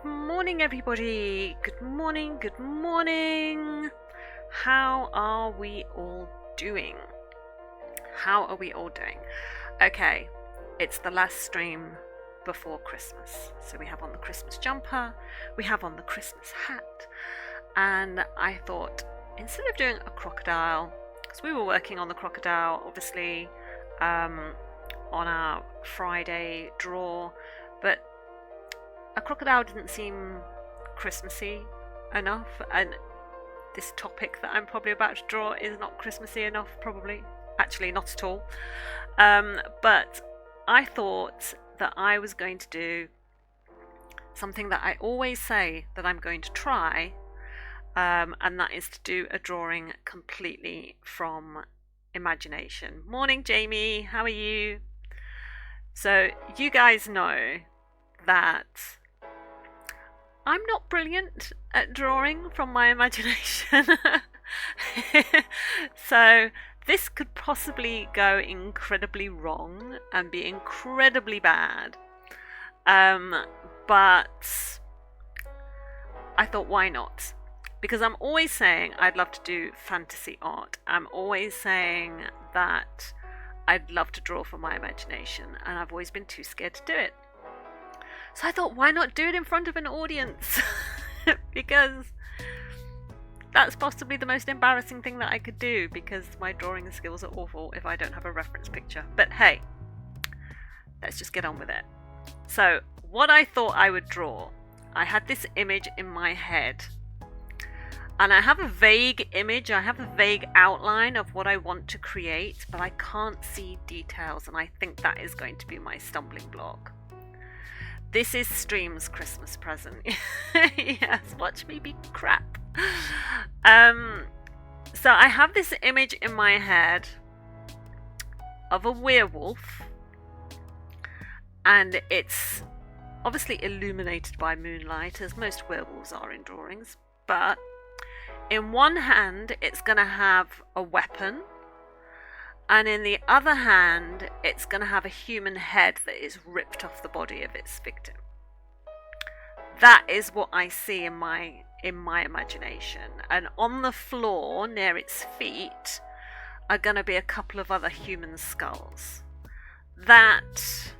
morning, everybody. Good morning, good morning. How are we all doing? How are we all doing? Okay, it's the last stream before Christmas. So we have on the Christmas jumper, we have on the Christmas hat, and I thought instead of doing a crocodile, because we were working on the crocodile, obviously, on our Friday draw, but a crocodile didn't seem Christmassy enough, and this topic that I'm probably about to draw is not Christmassy enough, probably. Actually, not at all. But I thought that I was going to do something that I always say that I'm going to try, and that is to do a drawing completely from imagination. Morning, Jamie. How are you? So, you guys know that I'm not brilliant at drawing from my imagination. So this could possibly go incredibly wrong and be incredibly bad. But I thought, why not? Because I'm always saying I'd love to do fantasy art. I'm always saying that I'd love to draw from my imagination, and I've always been too scared to do it. So I thought, why not do it in front of an audience? Because that's possibly the most embarrassing thing that I could do, because my drawing skills are awful if I don't have a reference picture. But hey, let's just get on with it. So what I thought I would draw, I had this image in my head, and I have a vague image, I have a vague outline of what I want to create, but I can't see details, and I think that is going to be my stumbling block. This is Stream's Christmas present. Yes, watch me be crap. So I have this image in my head of a werewolf, and it's obviously illuminated by moonlight, as most werewolves are in drawings, but in one hand it's going to have a weapon, and in the other hand it's going to have a human head that is ripped off the body of its victim. That is what I see in my imagination. And on the floor near its feet are going to be a couple of other human skulls. That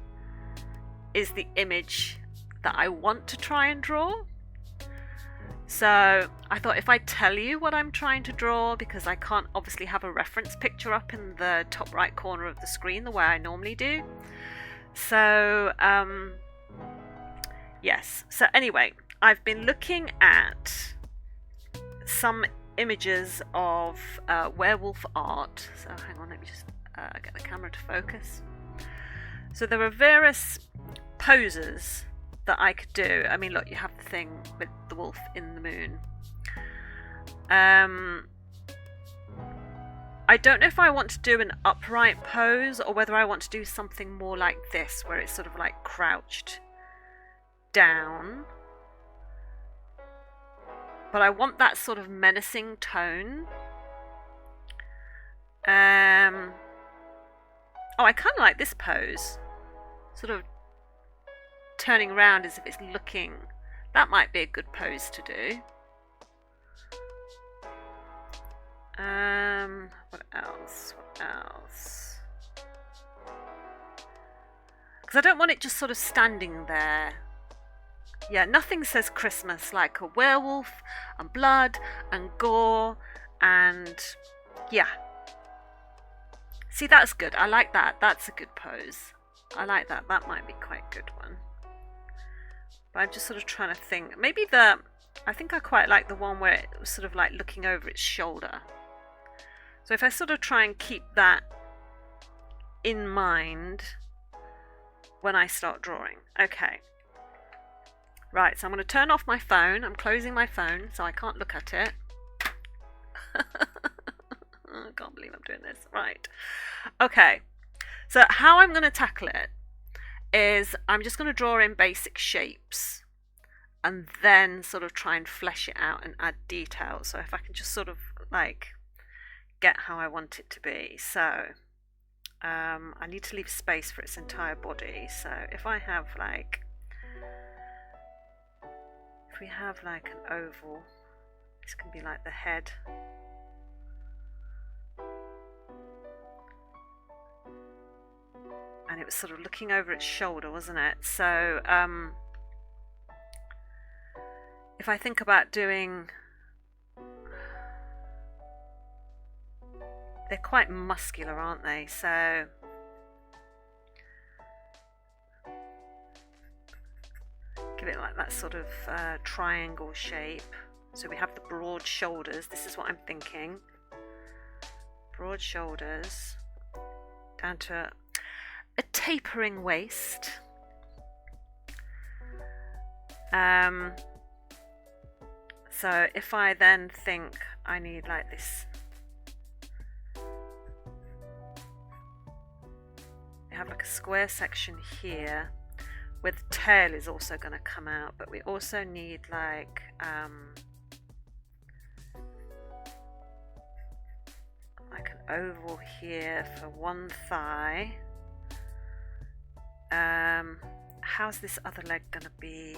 is the image that I want to try and draw. So I thought, if I tell you what I'm trying to draw, because I can't obviously have a reference picture up in the top right corner of the screen the way I normally do. So yes, so anyway, I've been looking at some images of werewolf art. So hang on, let me just get the camera to focus. So there are various poses that I could do. I mean, look, you have the thing with the wolf in the moon. I don't know if I want to do an upright pose or whether I want to do something more like this, where it's sort of like crouched down. But I want that sort of menacing tone. Oh, I kind of like this pose. Sort of turning around as if it's looking. That might be a good pose to do. What else? What else? Because I don't want it just sort of standing there. Yeah, nothing says Christmas like a werewolf and blood and gore and yeah. See, that's good. I like that. That's a good pose. I like that. That might be quite a good one. But I'm just sort of trying to think. Maybe I think I quite like the one where it was sort of like looking over its shoulder. So if I sort of try and keep that in mind when I start drawing. Okay. Right, so I'm going to turn off my phone. I'm closing my phone so I can't look at it. I can't believe I'm doing this. Right. Okay. So how I'm going to tackle it is I'm just going to draw in basic shapes and then sort of try and flesh it out and add detail. So if I can just sort of like get how I want it to be. So I need to leave space for its entire body. So if I have like if we have like an oval, this can be like the head. And it was sort of looking over its shoulder, wasn't it? So if I think about doing, they're quite muscular, aren't they? So give it like that sort of triangle shape. So we have the broad shoulders. This is what I'm thinking. Broad shoulders down to a tapering waist. So if I then think I need like this, we have like a square section here where the tail is also going to come out, but we also need like an oval here for one thigh. How's this other leg gonna be?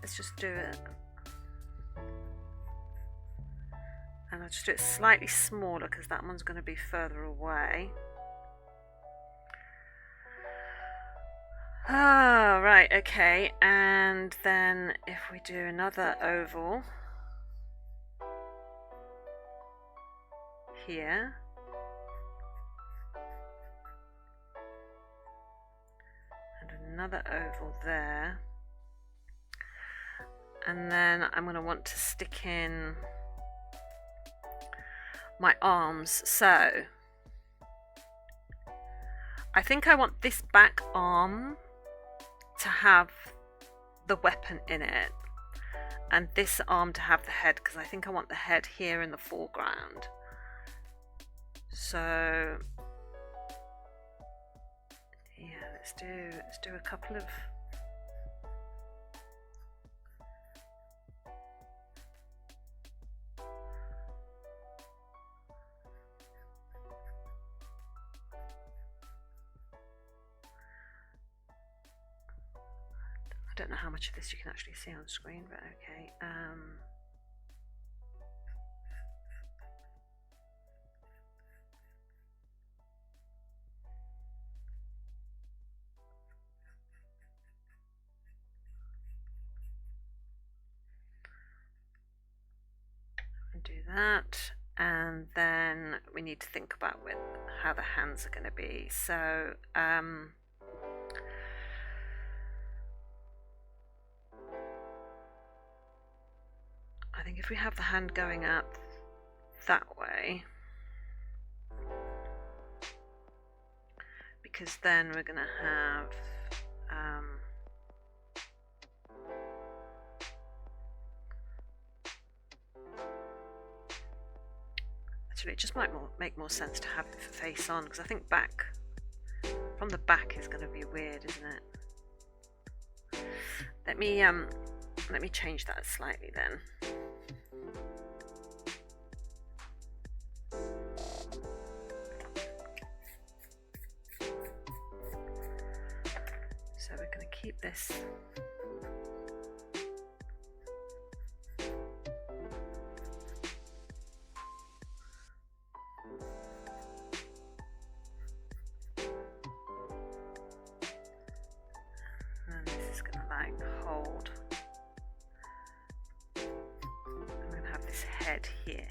Let's just do it, and I'll just do it slightly smaller because that one's going to be further away. Oh, right, okay, and then if we do another oval here, and another oval there, and then I'm going to want to stick in my arms. So I think I want this back arm to have the weapon in it, and this arm to have the head, because I think I want the head here in the foreground. So yeah, let's do a couple of I don't know how much of this you can actually see on screen, but okay. Do that, and then we need to think about how the hands are going to be. So I think if we have the hand going up that way, because then we're going to have actually it just might make more sense to have it face on, because I think from the back is going to be weird, isn't it? Let me change that slightly then. So we're going to keep this hold. I'm going to have this head here.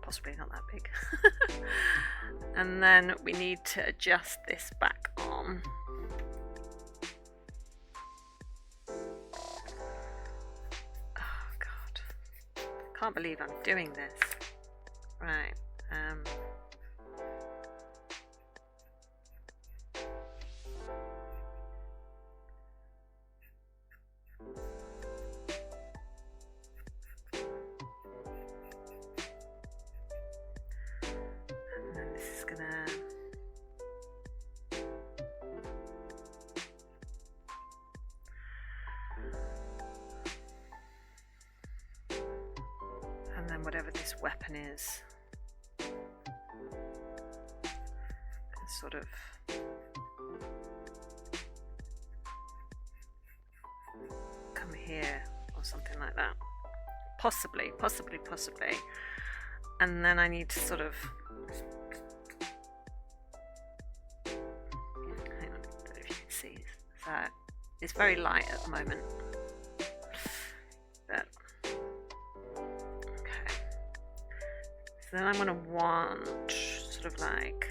Possibly not that big. And then we need to adjust this back arm. Oh God, can't believe I'm doing this. Right. Whatever this weapon is, sort of come here or something like that. Possibly. And then I need to sort of, hang on, I don't know if you can see that. It's very light at the moment. But, okay. So then I'm going to want sort of like,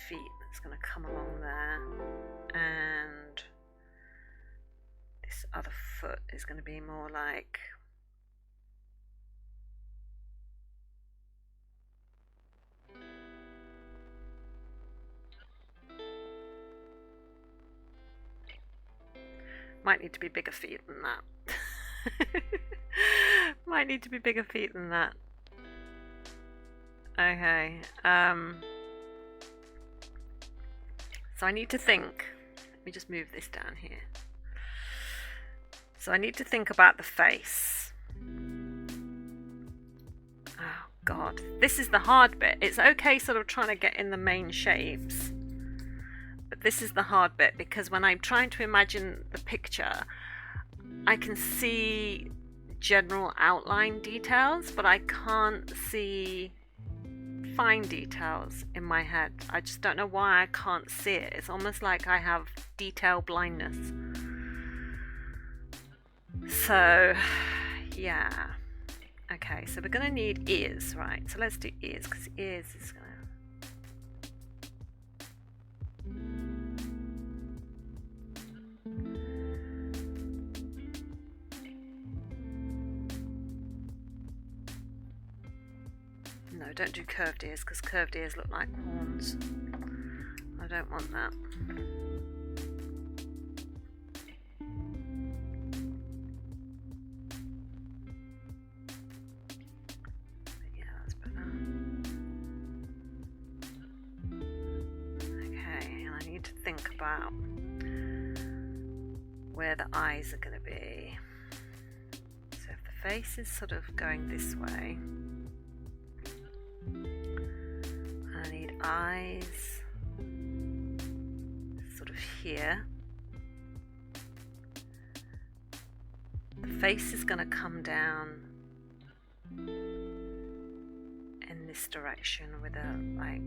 feet that's going to come along there, and this other foot is going to be more like might need to be bigger feet than that. Might need to be bigger feet than that. Okay, so I need to think. Let me just move this down here. So I need to think about the face. Oh God, this is the hard bit. It's okay sort of trying to get in the main shapes, but this is the hard bit, because when I'm trying to imagine the picture, I can see general outline details, but I can't see fine details in my head. I just don't know why I can't see it. It's almost like I have detail blindness. So yeah, okay, so we're gonna need ears, right? So let's do ears, because ears is gonna, no, don't do curved ears, because curved ears look like horns. I don't want that. Yeah, that's better. Okay, and I need to think about where the eyes are going to be. So if the face is sort of going this way, I need eyes sort of here. The face is going to come down in this direction with a like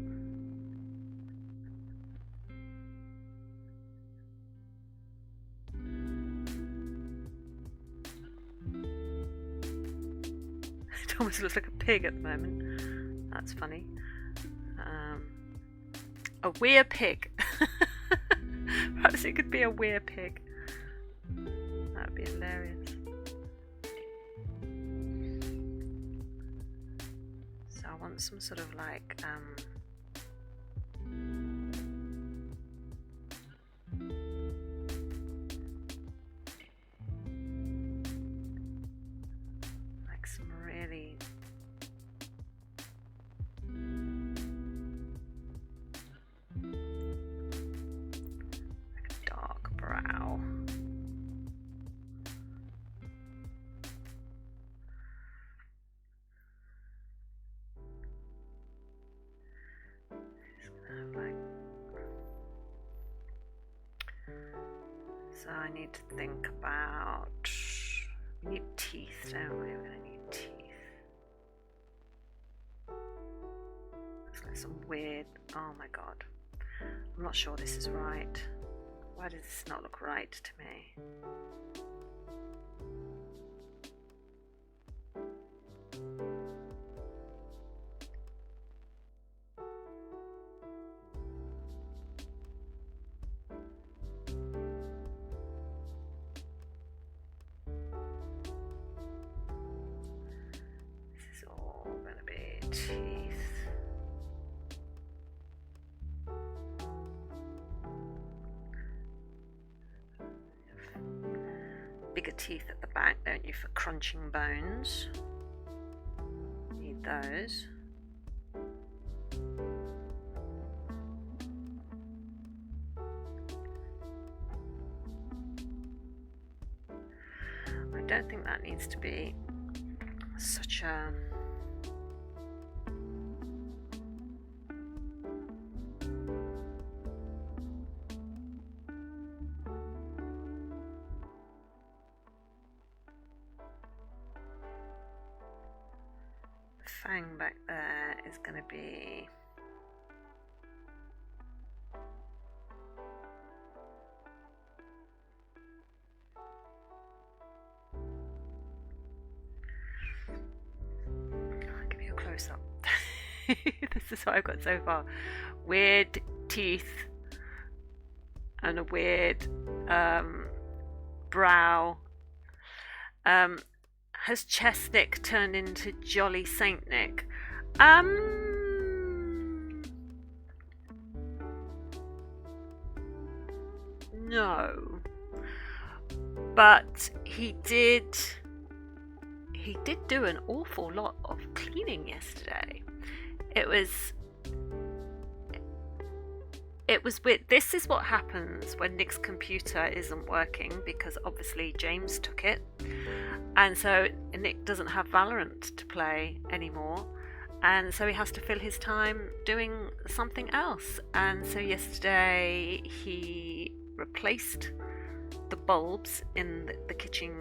it almost looks like a pig at the moment. That's funny. A weird pig. Perhaps it could be a weird pig. That would be hilarious. So I want some sort of like some really like a dark brow. So I need to think about, we need teeth, don't we? We're going to need teeth. Looks like some weird, oh my God. I'm not sure this is right. Why does this not look right to me? Bigger teeth at the back, don't you, for crunching bones? Need those. don't think that needs to be such a... Fang back there is going to be... I'll give you a close-up. This is what I've got so far. Weird teeth and a weird brow. Has Chest Nick turned into Jolly Saint Nick? No. But he did do an awful lot of cleaning yesterday. It was weird. This is what happens when Nick's computer isn't working, because obviously James took it. And so Nick doesn't have Valorant to play anymore, and so he has to fill his time doing something else. And so yesterday he replaced the bulbs in the kitchen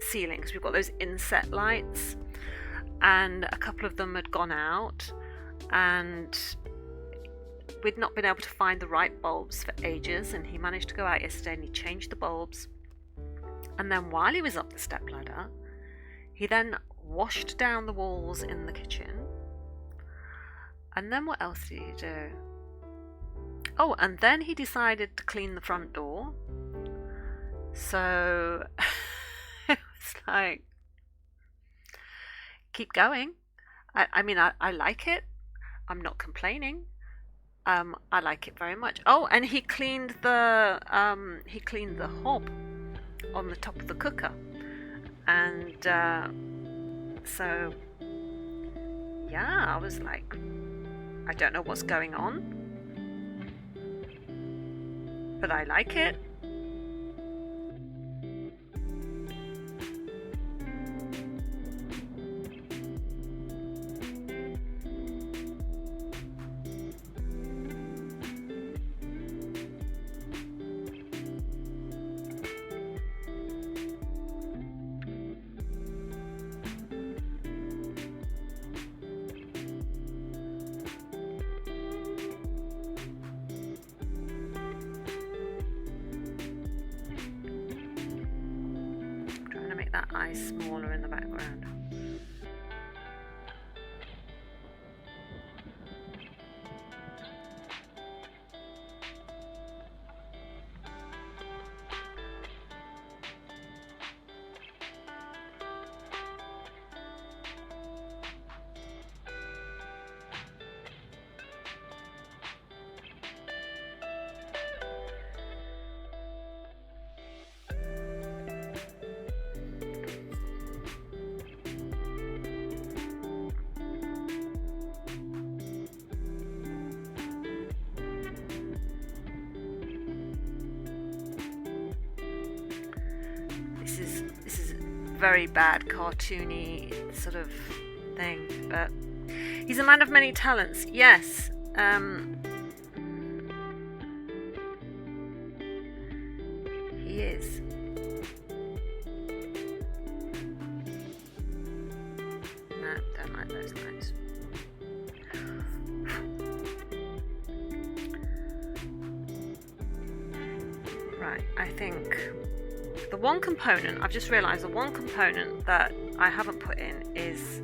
ceiling, because we've got those inset lights, and a couple of them had gone out, and we'd not been able to find the right bulbs for ages, and he managed to go out yesterday and he changed the bulbs. And then while he was up the stepladder, he then washed down the walls in the kitchen. And then what else did he do? Oh, and then he decided to clean the front door. So it was like, keep going. I mean, I like it. I'm not complaining. I like it very much. Oh, and he cleaned the hob on the top of the cooker, and so yeah, I was like, I don't know what's going on, but I like it. That eye smaller in the background. This is very bad cartoony sort of thing, but he's a man of many talents. Yes. He is. No, don't like those lines. Right, I think the one component, I've just realised the one component that I haven't put in is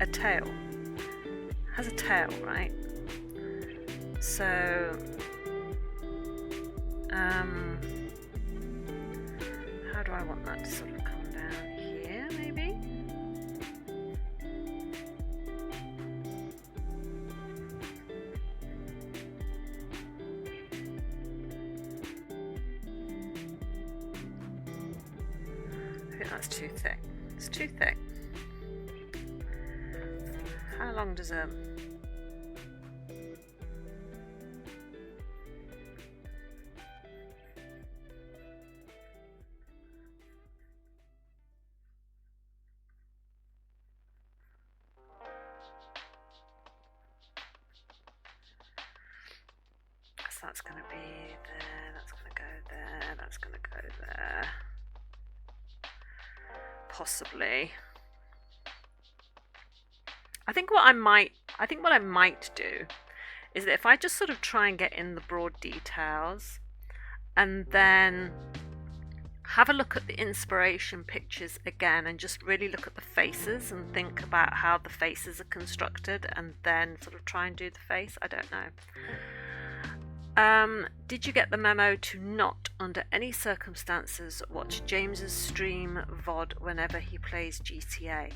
a tail. It has a tail, right? So, how do I want that to sort of come down here, maybe? I think that's too thick. It's too thick. How long does a... that's going to be there, that's going to go there, that's going to go there. Possibly. I think what I might do is that if I just sort of try and get in the broad details and then have a look at the inspiration pictures again and just really look at the faces and think about how the faces are constructed and then sort of try and do the face. I don't know. Did you get the memo to not, under any circumstances, watch James's stream VOD whenever he plays GTA?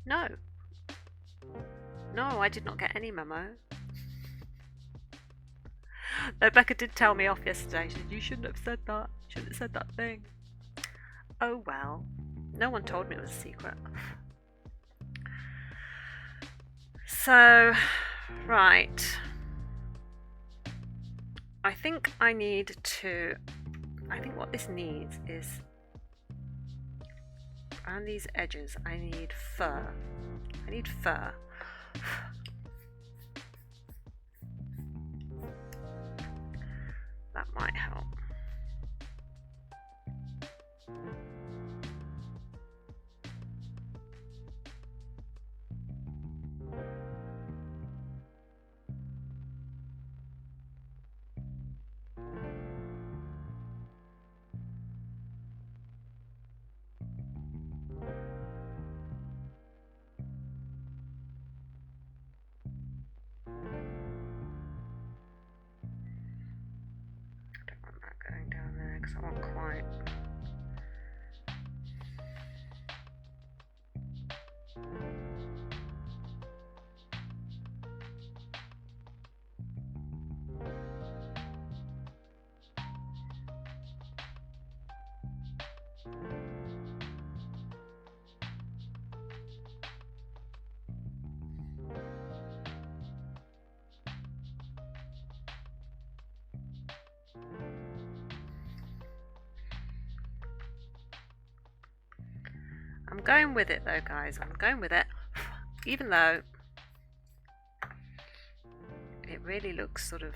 No. No, I did not get any memo. Though Becca did tell me off yesterday. She said, you shouldn't have said that. You shouldn't have said that thing. Oh well. No one told me it was a secret. So, right. I think what this needs is, around these edges, I need fur. That might help. I want quiet. I'm going with it though, guys. I'm going with it. Even though it really looks sort of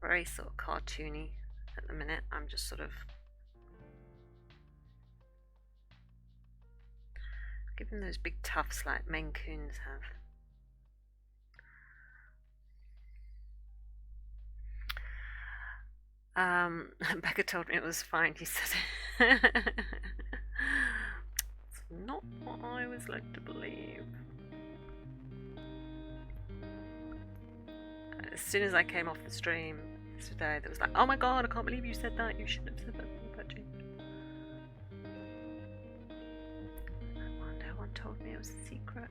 very sort of cartoony at the minute. I'm just sort of giving those big tufts like Maine Coons have. Becca told me it was fine, he said. It's not what I was led to believe. As soon as I came off the stream today, there was like, oh my god, I can't believe you said that. You shouldn't have said that. No one told me it was a secret.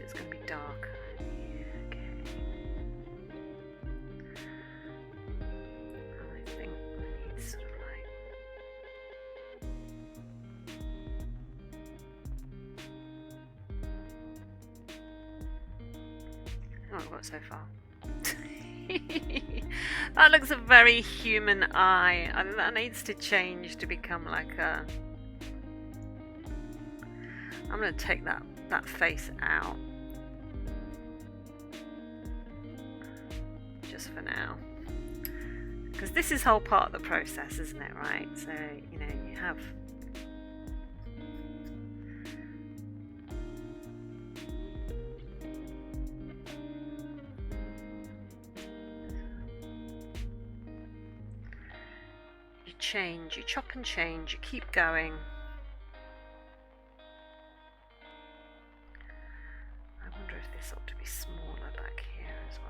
It's going to be dark. Yeah, okay. I think we need sort of like... Oh, I've got so far. That looks a very human eye. I think that needs to change to become like a... I'm going to take that face out. Just for now. Because this is whole part of the process, isn't it, right? So, you know, you have... You change, you chop and change, you keep going. I wonder if this ought to be smaller back here as well.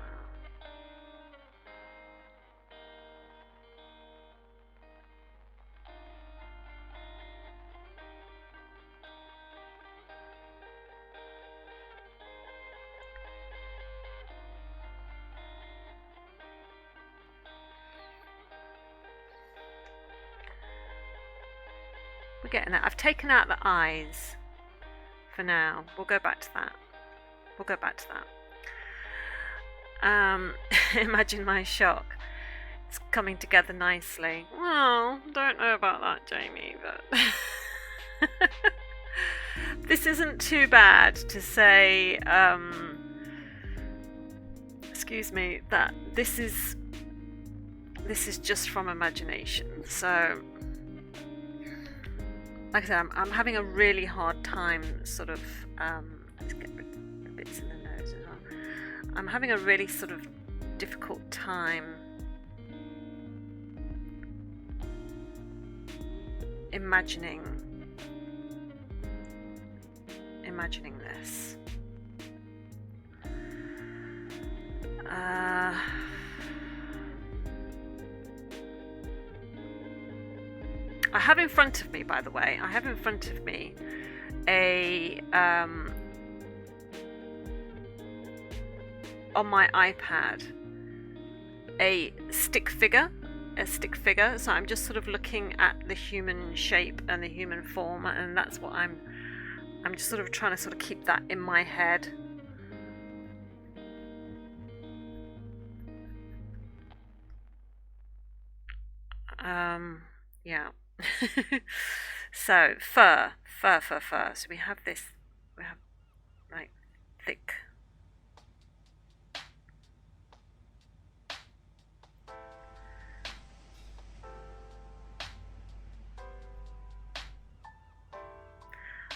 We're getting that. I've taken out the eyes for now. We'll go back to that. we'll go back to that. Imagine my shock. It's coming together nicely. Well, don't know about that, Jamie, but this isn't too bad to say, excuse me, that this is just from imagination. So, like I said, I'm having a really hard time sort of, let's get rid of the bits in the nose as well. I'm having a really sort of difficult time imagining this. I have in front of me, by the way, a on my iPad a stick figure. So I'm just sort of looking at the human shape and the human form, and that's what I'm just sort of trying to sort of keep that in my head. Yeah. So fur. So we have like thick.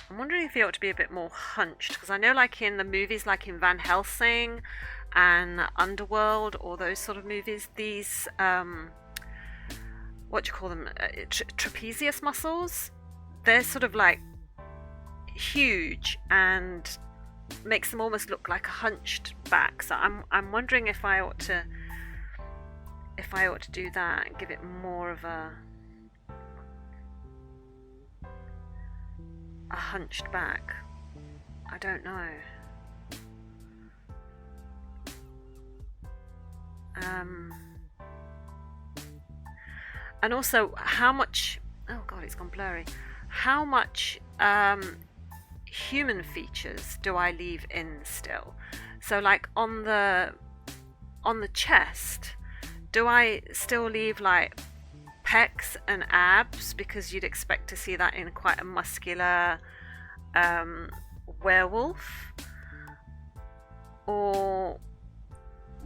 I'm wondering if he ought to be a bit more hunched, because I know, like in the movies, like in Van Helsing and Underworld, or those sort of movies, these what do you call them? Trapezius muscles. They're sort of like huge and makes them almost look like a hunched back. So I'm wondering if I ought to do that and give it more of a hunched back. I don't know. And also, how much? Oh God, it's gone blurry. How much human features do I leave in still? So, like on the chest, do I still leave like pecs and abs, because you'd expect to see that in quite a muscular werewolf, or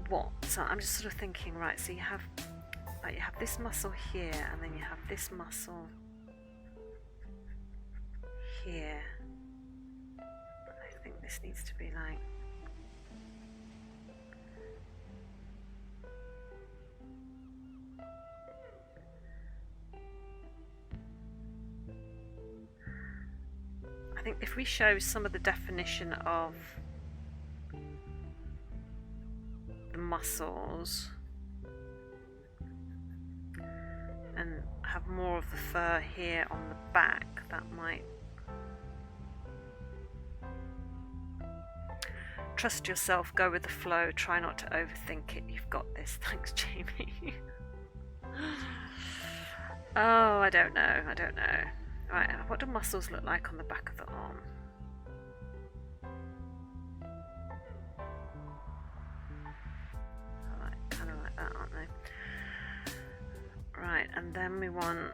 what? So I'm just sort of thinking, right, so you have this muscle here, and then you have this muscle here. I think this needs to be like, I think if we show some of the definition of the muscles and have more of the fur here on the back, that might. Trust yourself, go with the flow, try not to overthink it. You've got this. Thanks, Jamie. Oh, I don't know. Right, what do muscles look like on the back of the arm? Kind of like that, aren't they? Right, and then we want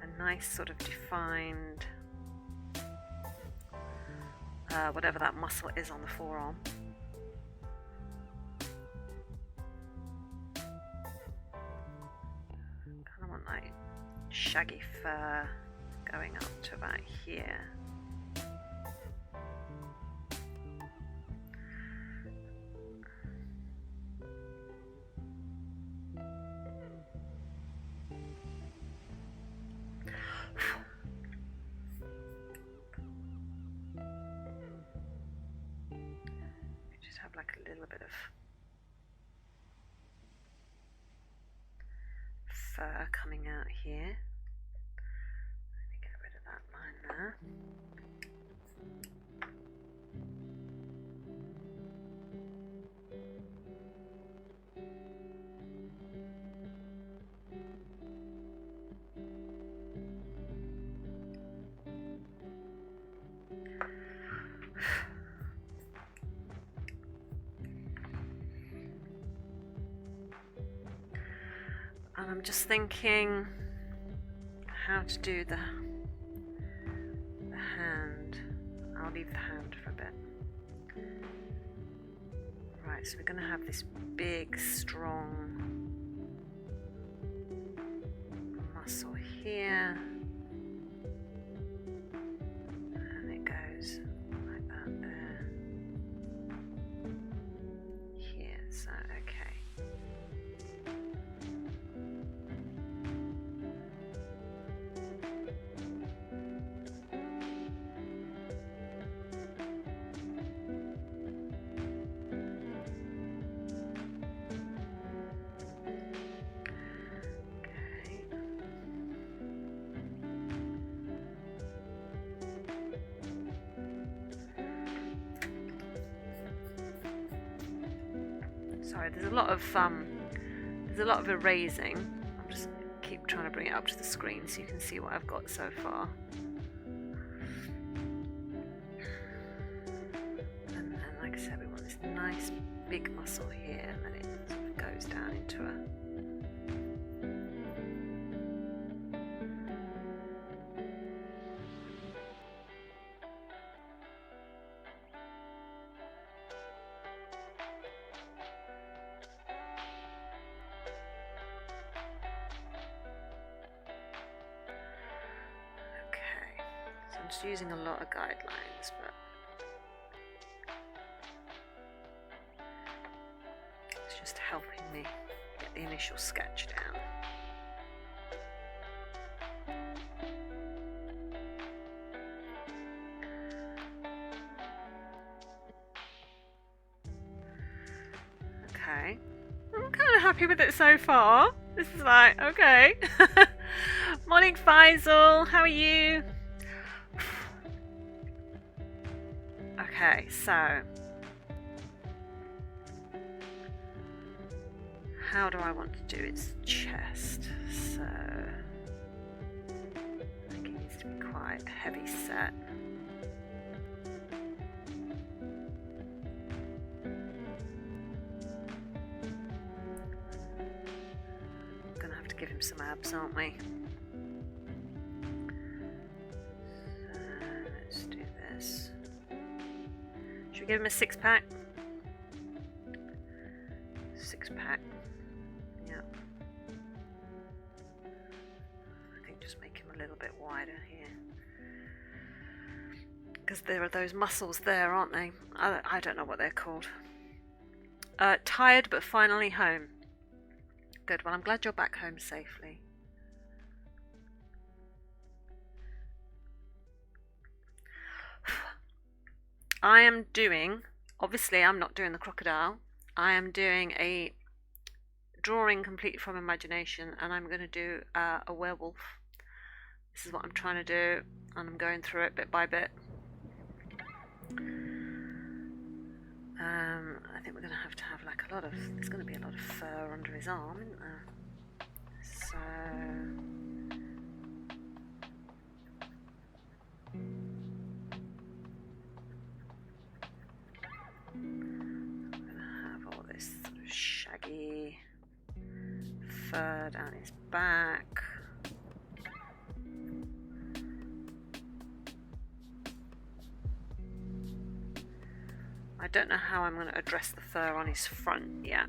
a nice sort of defined, whatever that muscle is on the forearm. Kind of want like shaggy fur going up to about here. Like a little bit of fur coming out here. Let me get rid of that line there. just thinking how to do the hand. I'll leave the hand for a bit. Right, so we're going to have this big, strong muscle here. And it goes like that there. Here, so okay. Sorry, there's a lot of erasing. I'll just keep trying to bring it up to the screen so you can see what I've got so far. And then, like I said, we want this nice big muscle here, and then it sort of goes down into a I'm just using a lot of guidelines, but it's just helping me get the initial sketch down. Okay, I'm kind of happy with it so far. This is like, okay. Morning Faisal, how are you? Okay, so how do I want to do its chest? So I think it needs to be quite heavy set. We're gonna have to give him some abs, aren't we? So let's do this. Should we give him a 6-pack? 6-pack. Yeah. I think just make him a little bit wider here. Because there are those muscles there, aren't they? I don't know what they're called. Tired but finally home. Good, well I'm glad you're back home safely. I am doing, obviously I'm not doing the crocodile, I am doing a drawing completely from imagination, and I'm going to do a werewolf. This is what I'm trying to do, and I'm going through it bit by bit. I think we're going to have like a lot of, there's going to be a lot of fur under his arm, isn't there? So I'm going to have all this sort of shaggy fur down his back. I don't know how I'm going to address the fur on his front yet.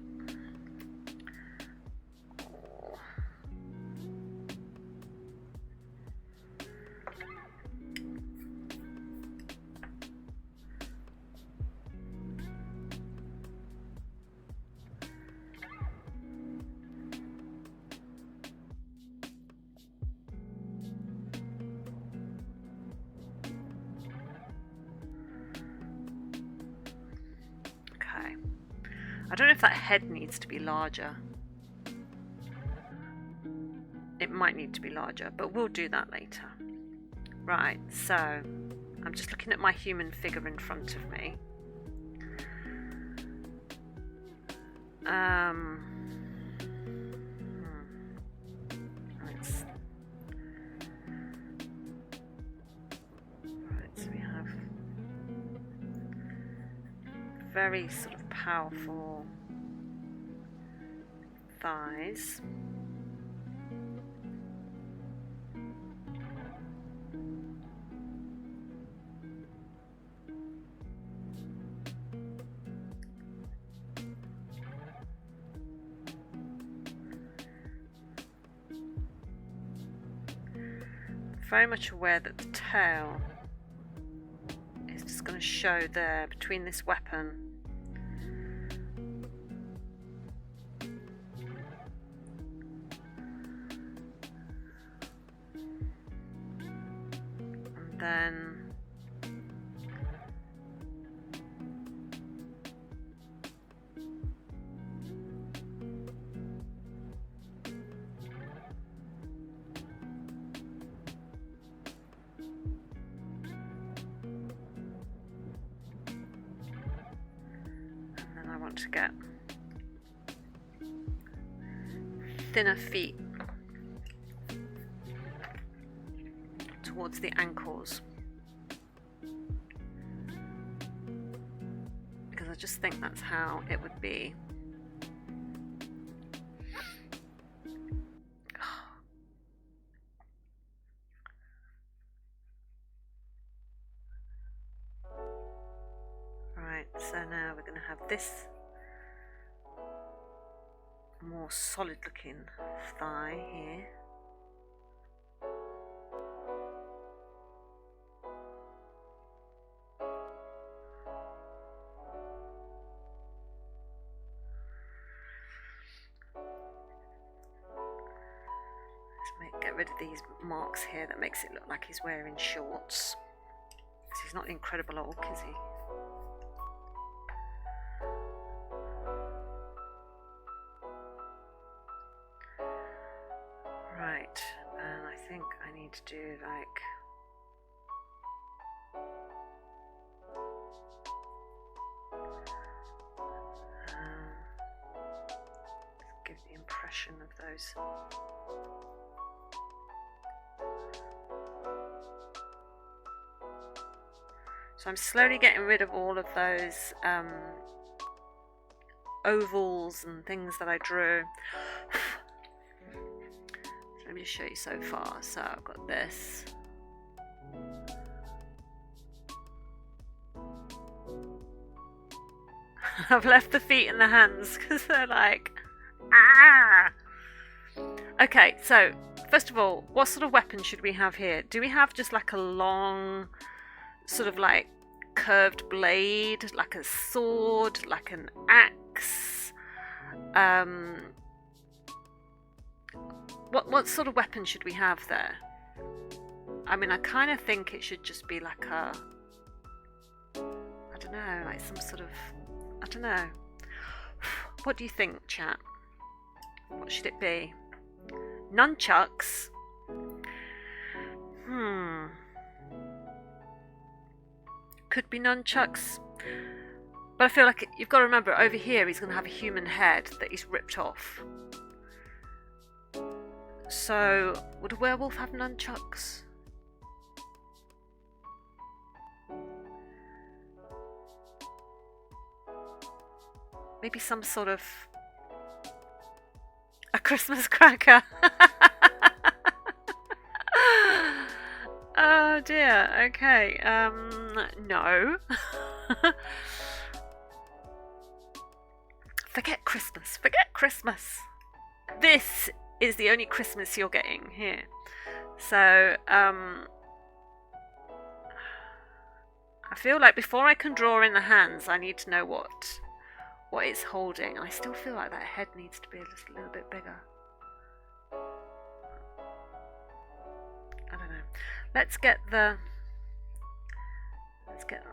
I don't know if that head needs to be larger. It might need to be larger, but we'll do that later. Right, so I'm just looking at my human figure in front of me. Right, so we have very sort of powerful thighs. very much aware that the tail is just going to show there between this weapon. And then to get thinner feet towards the ankles, because I just think that's how it would be. Right, so now we're going to have this more solid looking thigh here. Let's get rid of these marks here. That makes it look like he's wearing shorts. Because he's not the Incredible Hulk, is he? Right, and I think I need to do like give the impression of those. So I'm slowly getting rid of all of those ovals and things that I drew. So let me just show you so far. So I've got this. I've left the feet and the hands because they're like, ah! Okay, so first of all, what sort of weapon should we have here? Do we have just like a long, sort of like curved blade, like a sword, like an axe? What sort of weapon should we have there? I mean, I kind of think it should just be like a, I don't know, like some sort of, I don't know. What do you think, chat? What should it be? Nunchucks? Could be nunchucks. But I feel like you've got to remember, over here he's going to have a human head that he's ripped off. So, would a werewolf have nunchucks? Maybe some sort of a Christmas cracker. Oh dear, okay, no. Forget Christmas, forget Christmas. This is the only Christmas you're getting here. So, I feel like before I can draw in the hands, I need to know what it's holding. I still feel like that head needs to be just a little bit bigger. I don't know. Let's get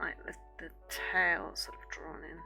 like the tail sort of drawn in.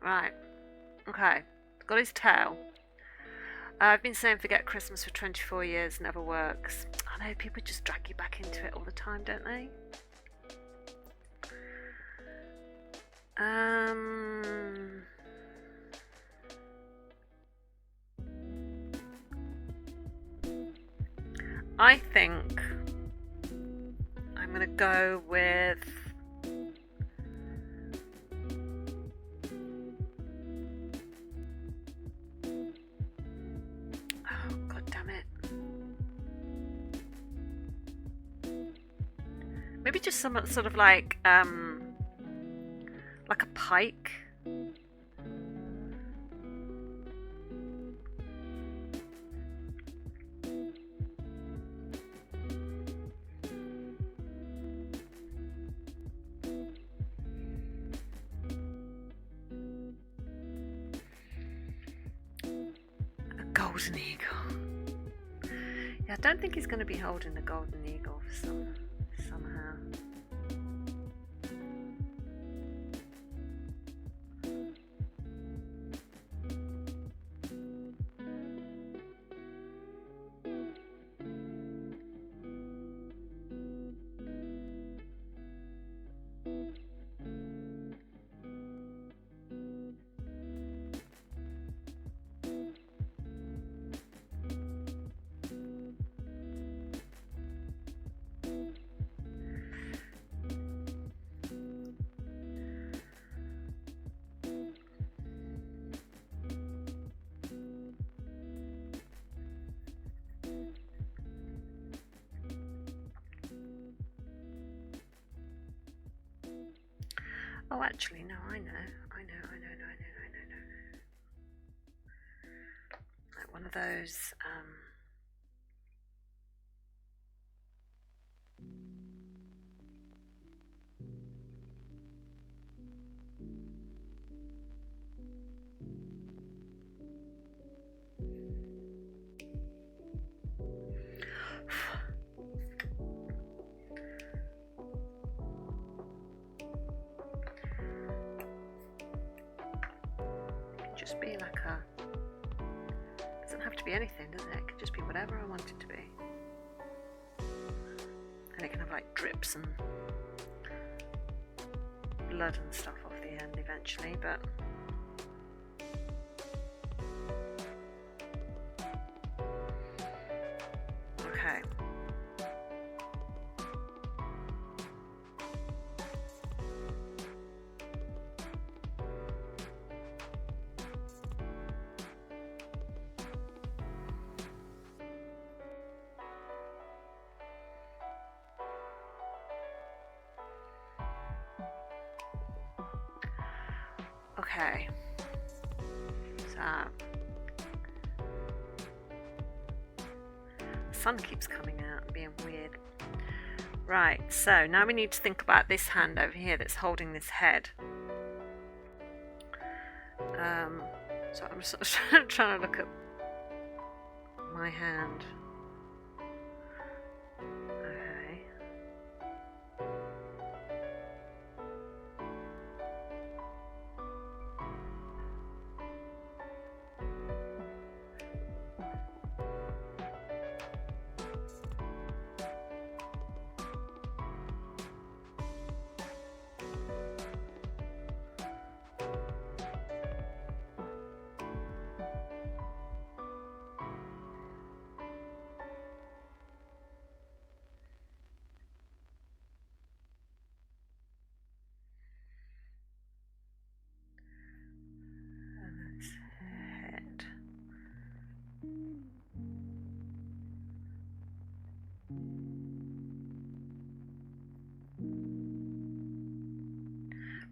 Right, okay, got his tail. I've been saying forget Christmas for 24 years, never works. I know, people just drag you back into it all the time, don't they? I think I'm gonna go with oh god damn it. Maybe just some sort of like a pike. Golden eagle. Yeah, I don't think he's going to be holding the golden eagle for somehow. Oh, actually, no, I know. Like one of those, just be like a, doesn't have to be anything, does it? It could just be whatever I want it to be. And it can have like drips and blood and stuff off the end eventually, but okay. Okay, so the sun keeps coming out and being weird. Right, so now we need to think about this hand over here that's holding this head. So I'm sort of trying to look at my hand. Okay. Head.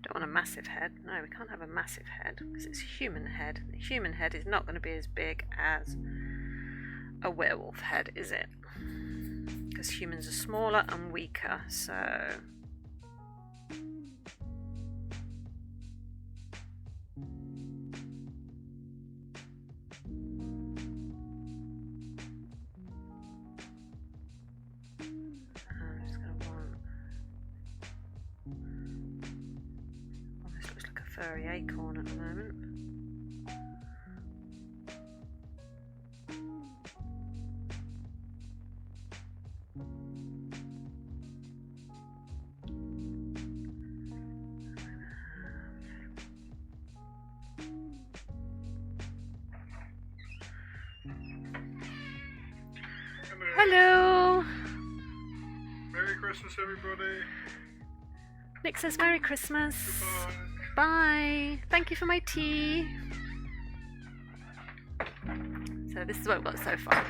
Don't want a massive head. No, we can't have a massive head because it's a human head. The human head is not going to be as big as a werewolf head, is it? Because humans are smaller and weaker, so I'm just going to want, well, this looks like a furry acorn at the moment. Hello. Merry Christmas, everybody. Nick says Merry Christmas. Goodbye. Bye. Thank you for my tea. So this is what we've got so far.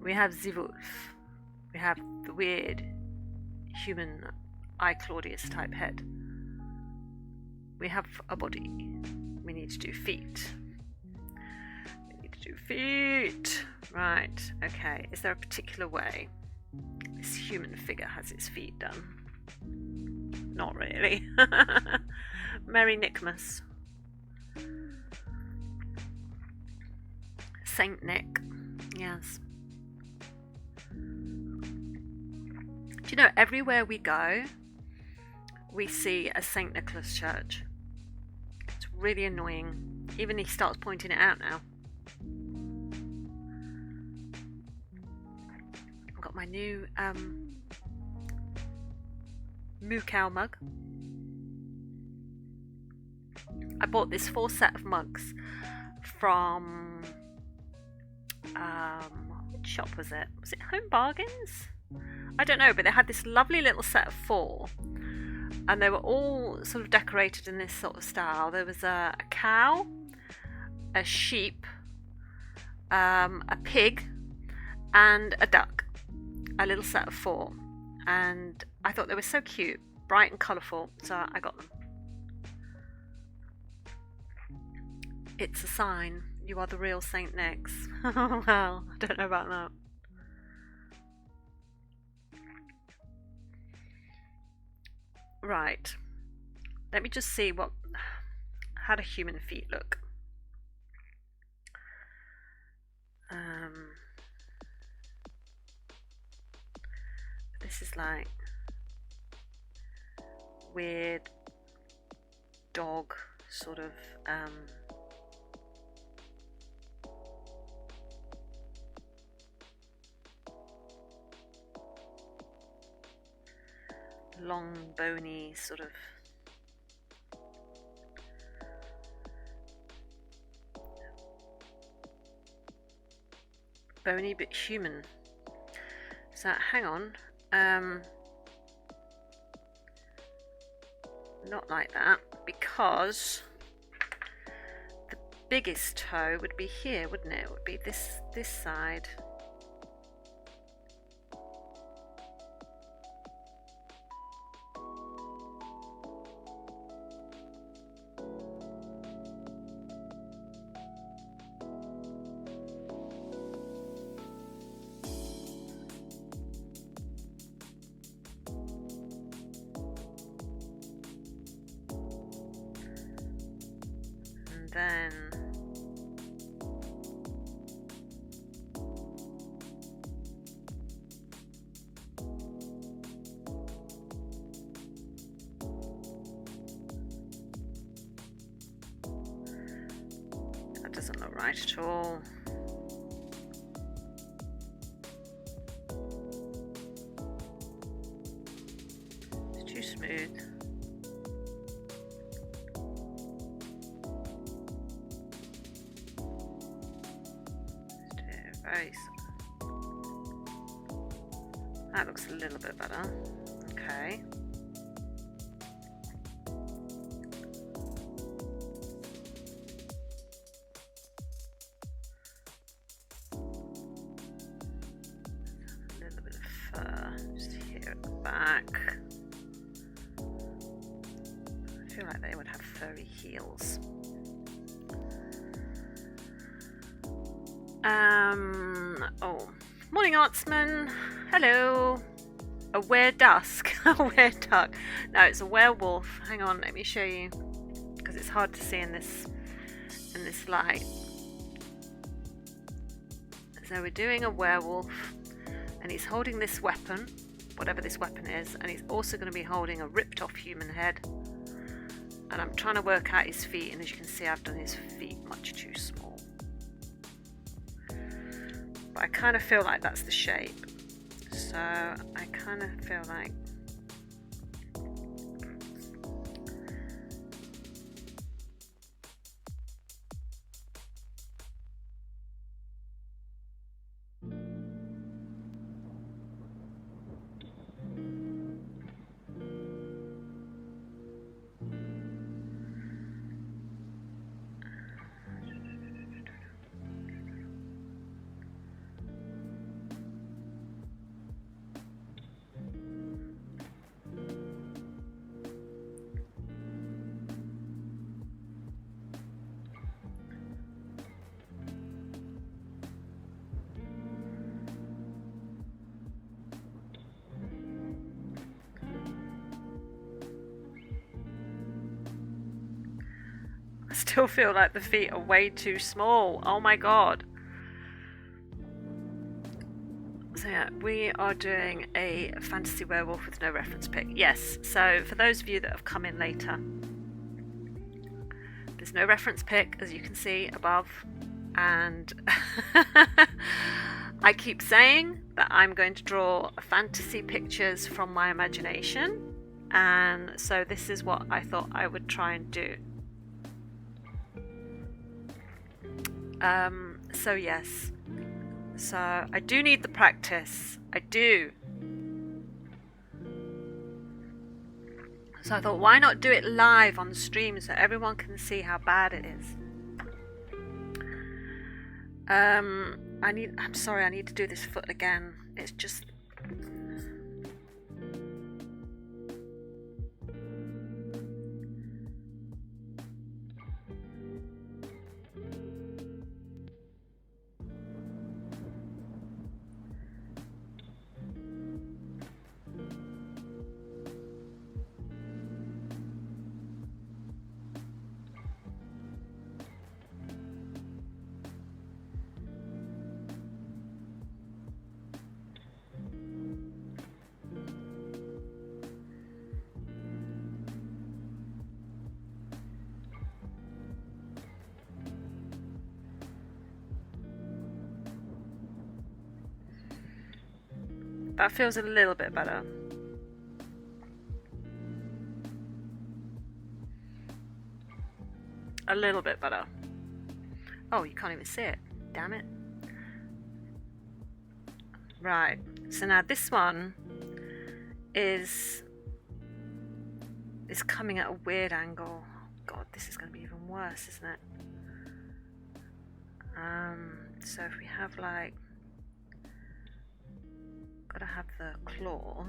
We have the wolf. We have the weird human I Claudius type head. We have a body. We need to do feet. Right, okay. Is there a particular way this human figure has its feet done? Not really. Merry Nickmas. Saint Nick. Yes. Do you know, everywhere we go, we see a St. Nicholas church. It's really annoying. Even he starts pointing it out now. I've got my new Moo Cow mug. I bought this full set of mugs from which shop was it? Was it Home Bargains? I don't know, but they had this lovely little set of 4, and they were all sort of decorated in this sort of style. There was a cow, a sheep, a pig, and a duck. A little set of 4, and I thought they were so cute, bright and colourful, so I got them. It's a sign. You are the real Saint Nick's. Well, I don't know about that. Right. Let me just see how do human feet look. This is like weird dog sort of long bony sort of bony but human. So hang on. Not like that, because the biggest toe would be here, wouldn't it? It would be this side. Then that doesn't look right at all. It's too smooth. That looks a little bit better. Okay. A little bit of fur just here at the back. I feel like they would have furry heels. Oh, morning, Artsman. Hello. A were-dusk. A were-duck. No, it's a werewolf. Hang on, let me show you, because it's hard to see in this light. So we're doing a werewolf, and he's holding this weapon, whatever this weapon is, and he's also going to be holding a ripped-off human head. And I'm trying to work out his feet, and as you can see, I've done his feet much too small. But I kind of feel like that's the shape. So I kind of feel like I still feel like the feet are way too small. Oh my god. So yeah, we are doing a fantasy werewolf with no reference pick. Yes, so for those of you that have come in later, there's no reference pick, as you can see above, and I keep saying that I'm going to draw fantasy pictures from my imagination, and so this is what I thought I would try and do. So yes, so I do need the practice, I do. So I thought, why not do it live on the stream so everyone can see how bad it is. I'm sorry, I need to do this foot again. It's just... That feels a little bit better. A little bit better. Oh, you can't even see it. Damn it. Right. So now this one is coming at a weird angle. God, this is going to be even worse, isn't it? So if we have like... Gotta have the claw.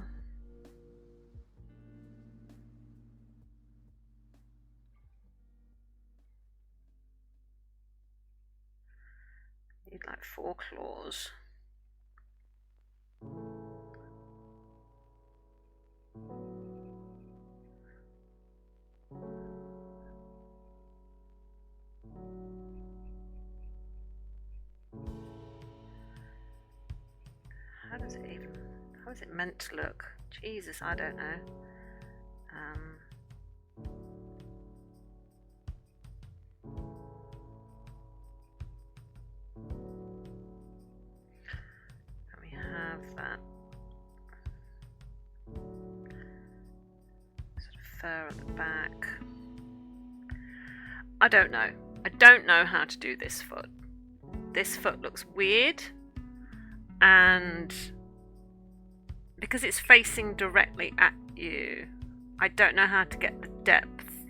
Need like 4 claws. How is it meant to look? Jesus, I don't know. And we have that sort of fur at the back. I don't know. I don't know how to do this foot. This foot looks weird, and because it's facing directly at you, I don't know how to get the depth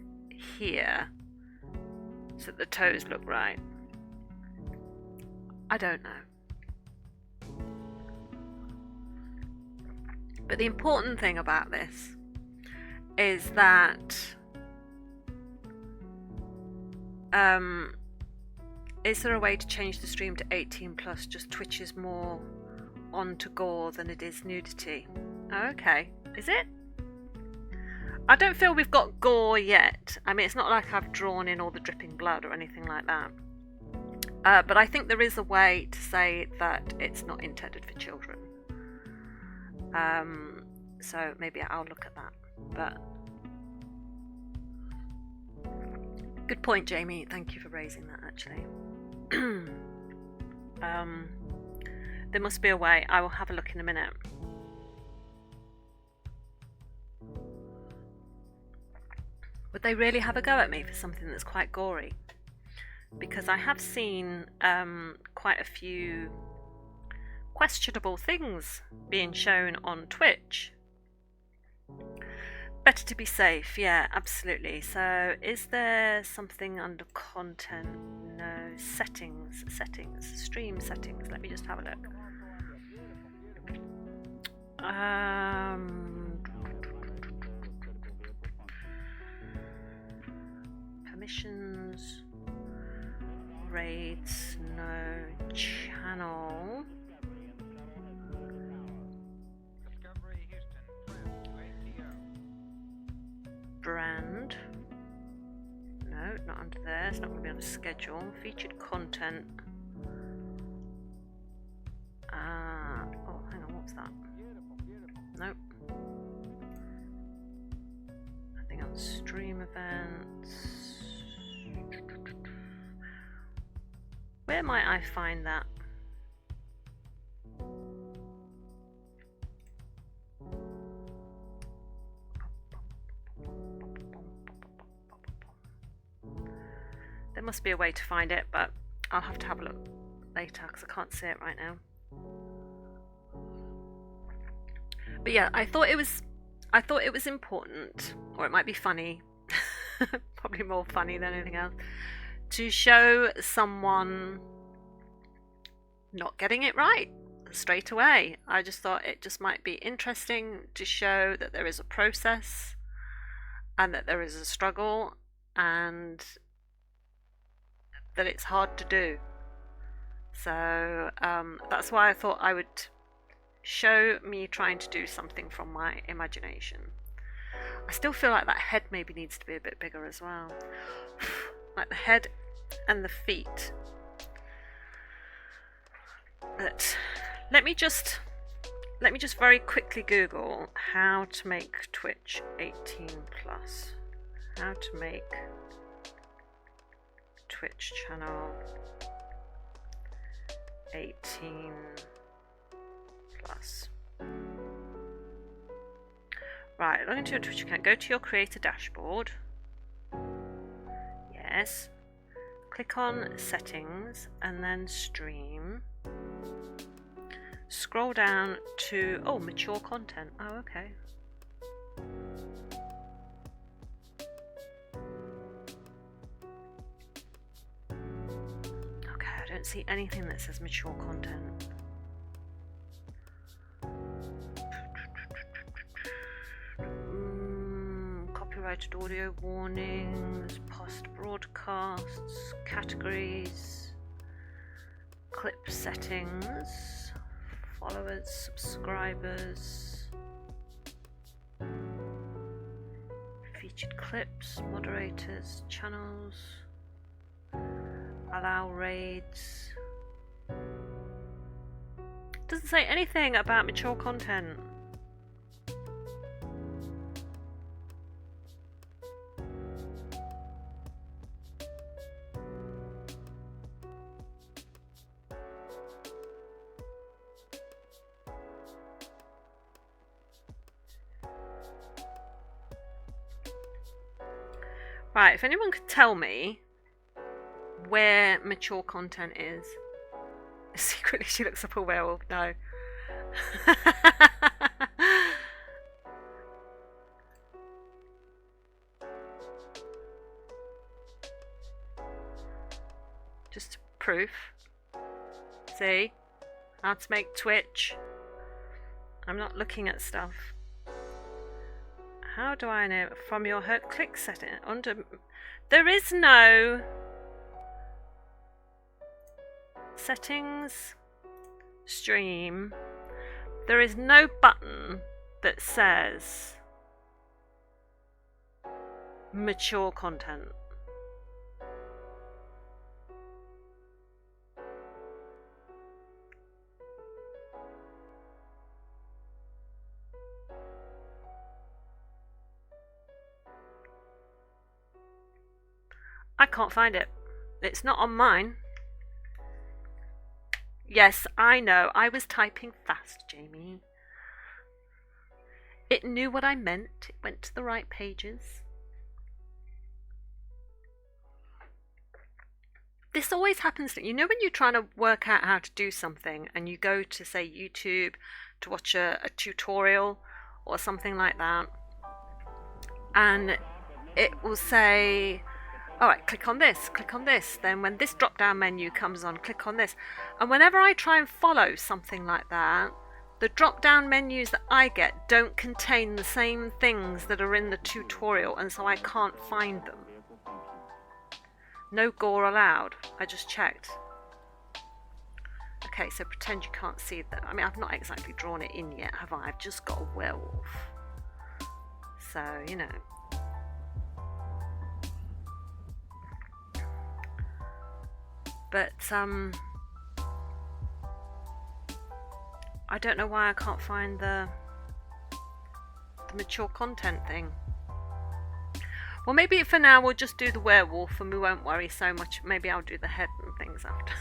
here so that the toes look right. I don't know. But the important thing about this is that is there a way to change the stream to 18 plus? Just Twitch is more onto gore than it is nudity. Oh, okay. Is it? I don't feel we've got gore yet. I mean, it's not like I've drawn in all the dripping blood or anything like that. But I think there is a way to say that it's not intended for children. So maybe I'll look at that. But good point, Jamie. Thank you for raising that, actually. There must be a way. I will have a look in a minute. Would they really have a go at me for something that's quite gory? Because I have seen quite a few questionable things being shown on Twitch. Better to be safe, yeah, absolutely. So is there something under content? No. Settings, stream settings. Let me just have a look. Permissions, raids, no. Channel. Brand. No, not under there. It's not going to be on the schedule. Featured content. Oh, hang on, what's that? Nope. Nothing on stream events. Where might I find that? There must be a way to find it, but I'll have to have a look later because I can't see it right now. But yeah, I thought it was important, or it might be funny, probably more funny than anything else, to show someone not getting it right straight away. I just thought it just might be interesting to show that there is a process and that there is a struggle and that it's hard to do. So that's why I thought I would show me trying to do something from my imagination. I still feel like that head maybe needs to be a bit bigger as well. Like the head and the feet. But let me just very quickly Google how to make Twitch 18 plus. How to make Twitch channel 18 plus. Right, log into your Twitch account. Go to your creator dashboard. Yes. Click on settings and then stream. Scroll down to mature content. Oh, okay. Okay, I don't see anything that says mature content. Copyrighted audio warnings, past broadcasts, categories, clip settings, followers, subscribers, featured clips, moderators, channels, allow raids. Doesn't say anything about mature content. Right, if anyone could tell me where mature content is. Secretly she looks up a werewolf. No. Just proof. See? How to make Twitch. I'm not looking at stuff. How do I know? From your click setting under. There is no settings, stream. There is no button that says mature content. I can't find it. It's not on mine. Yes, I know. I was typing fast, Jamie. It knew what I meant. It went to the right pages. This always happens to you know when you're trying to work out how to do something and you go to, say, YouTube to watch a tutorial or something like that, and it will say, alright, click on this, then when this drop down menu comes on, click on this. And whenever I try and follow something like that, the drop down menus that I get don't contain the same things that are in the tutorial, and so I can't find them. No gore allowed. I just checked. Okay, so pretend you can't see that. I mean, I've not exactly drawn it in yet, have I? I've just got a werewolf. So, you know. But I don't know why I can't find the mature content thing. Well, maybe for now we'll just do the werewolf and we won't worry so much. Maybe I'll do the head and things after.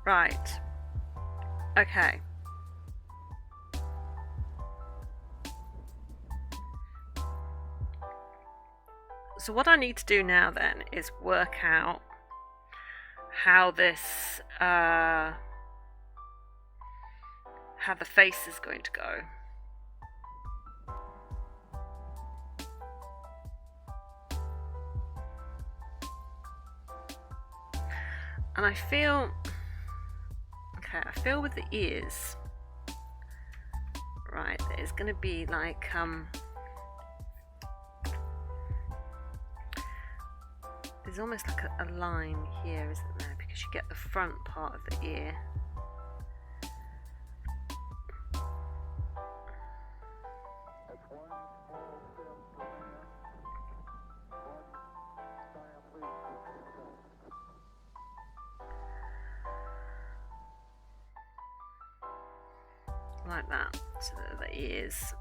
Right. Okay. So what I need to do now then is work out how this how the face is going to go. And I feel with the ears, right, there's going to be like there's almost like a line here, isn't there, because you get the front part of the ear. Like that, so that the ears,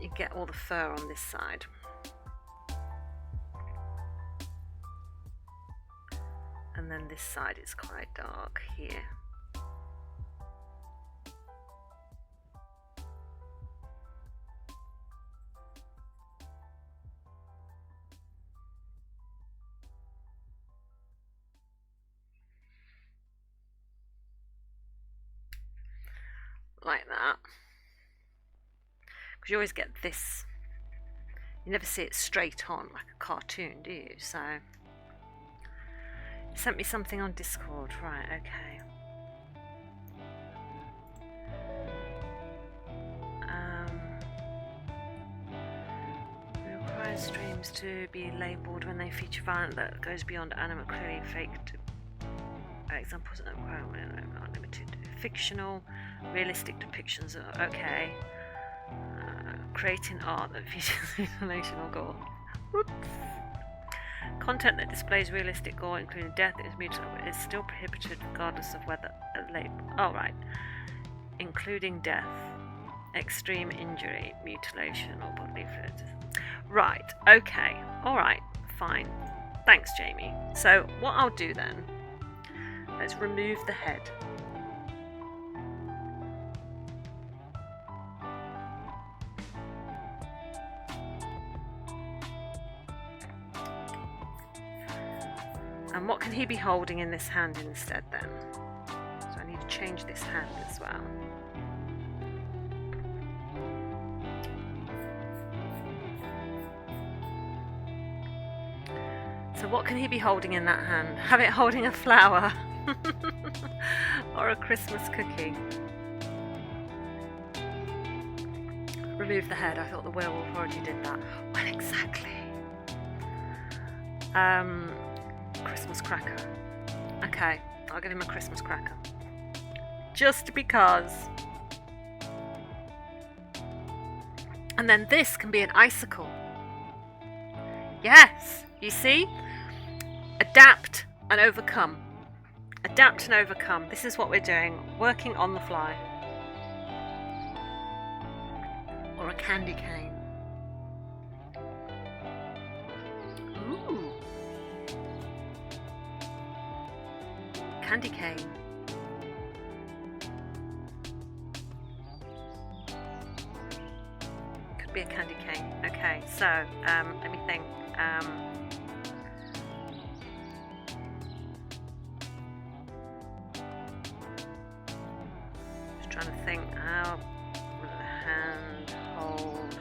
you get all the fur on this side. And then this side is quite dark here. Like that. Because you always get this, you never see it straight on like a cartoon, do you? So you sent me something on Discord, right? Okay. We require streams to be labelled when they feature violence that goes beyond anime, clearly faked. Examples of not limited to fictional, realistic depictions. Okay. Creating art that features mutilation or gore. Whoops. Content that displays realistic gore, including death, is still prohibited regardless of whether a label. Oh, right. Including death, extreme injury, mutilation, or bodily fluids. Right. Okay. All right. Fine. Thanks, Jamie. So what I'll do then? Let's remove the head. And what can he be holding in this hand instead then? So I need to change this hand as well. So what can he be holding in that hand? Have it holding a flower or a Christmas cookie. Remove the head. I thought the werewolf already did that. Well, exactly. Christmas cracker. Okay, I'll give him a Christmas cracker. Just because. And then this can be an icicle. Yes, you see? Adapt and overcome. Adapt and overcome. This is what we're doing. Working on the fly. Or a candy cane. Ooh. Candy cane. Could be a candy cane. Okay, so let me think. Just trying to think how will the hand hold.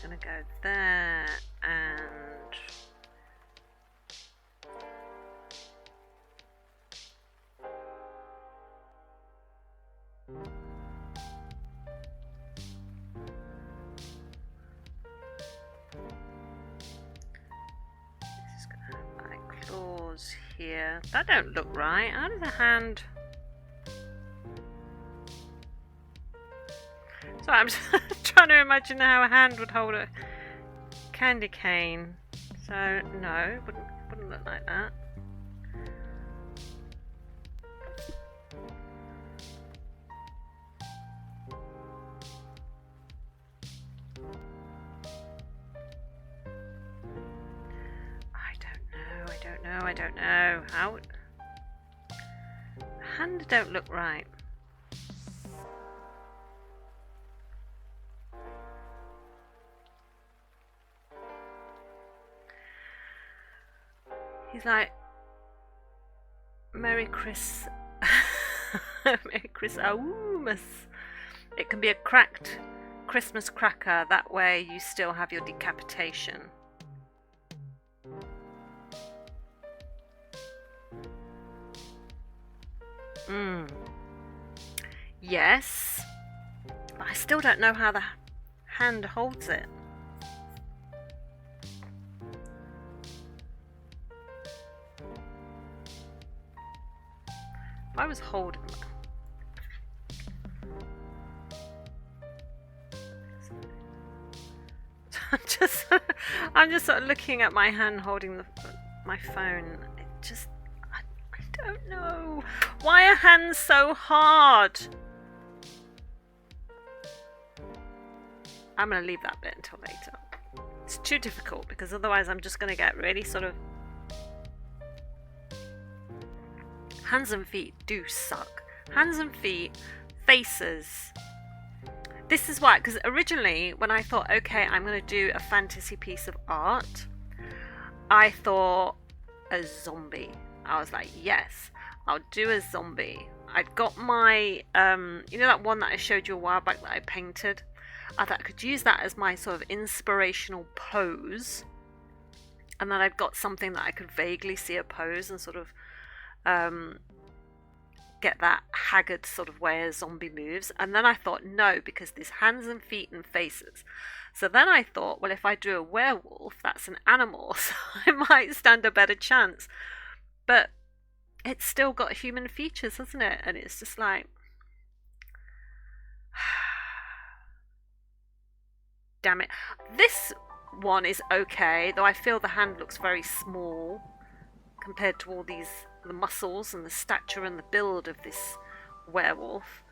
gonna go there and this is gonna have like claws here. That don't look right. How does a hand? So I'm just trying to imagine how a hand would hold a candy cane. So no, wouldn't look like that. I don't know. How? Hand don't look right. He's like, Merry Chris. Merry Christmas. It can be a cracked Christmas cracker. That way you still have your decapitation. Yes, but I still don't know how the hand holds it. If I was holding I'm just sort of looking at my hand holding my phone. It just, I don't know. Why are hands so hard? I'm going to leave that bit until later. It's too difficult because otherwise I'm just going to get really sort of... Hands and feet do suck. Hands and feet, faces. This is why, because originally when I thought, okay, I'm going to do a fantasy piece of art, I thought a zombie. I was like, yes, I'll do a zombie. I'd got my, you know that one that I showed you a while back that I painted? I thought I could use that as my sort of inspirational pose, and then I've got something that I could vaguely see a pose and sort of get that haggard sort of way a zombie moves. And then I thought, no, because there's hands and feet and faces. So then I thought, well, if I do a werewolf, that's an animal, so I might stand a better chance. But it's still got human features, hasn't it? And it's just like... Damn it. This one is okay, though I feel the hand looks very small compared to all these, the muscles and the stature and the build of this werewolf.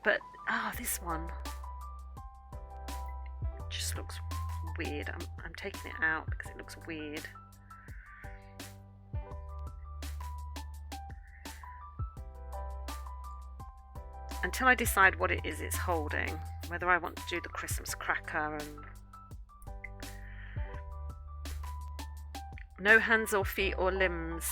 But, this one just looks weird. I'm taking it out because it looks weird. Until I decide what it is it's holding, whether I want to do the Christmas cracker and no hands or feet or limbs.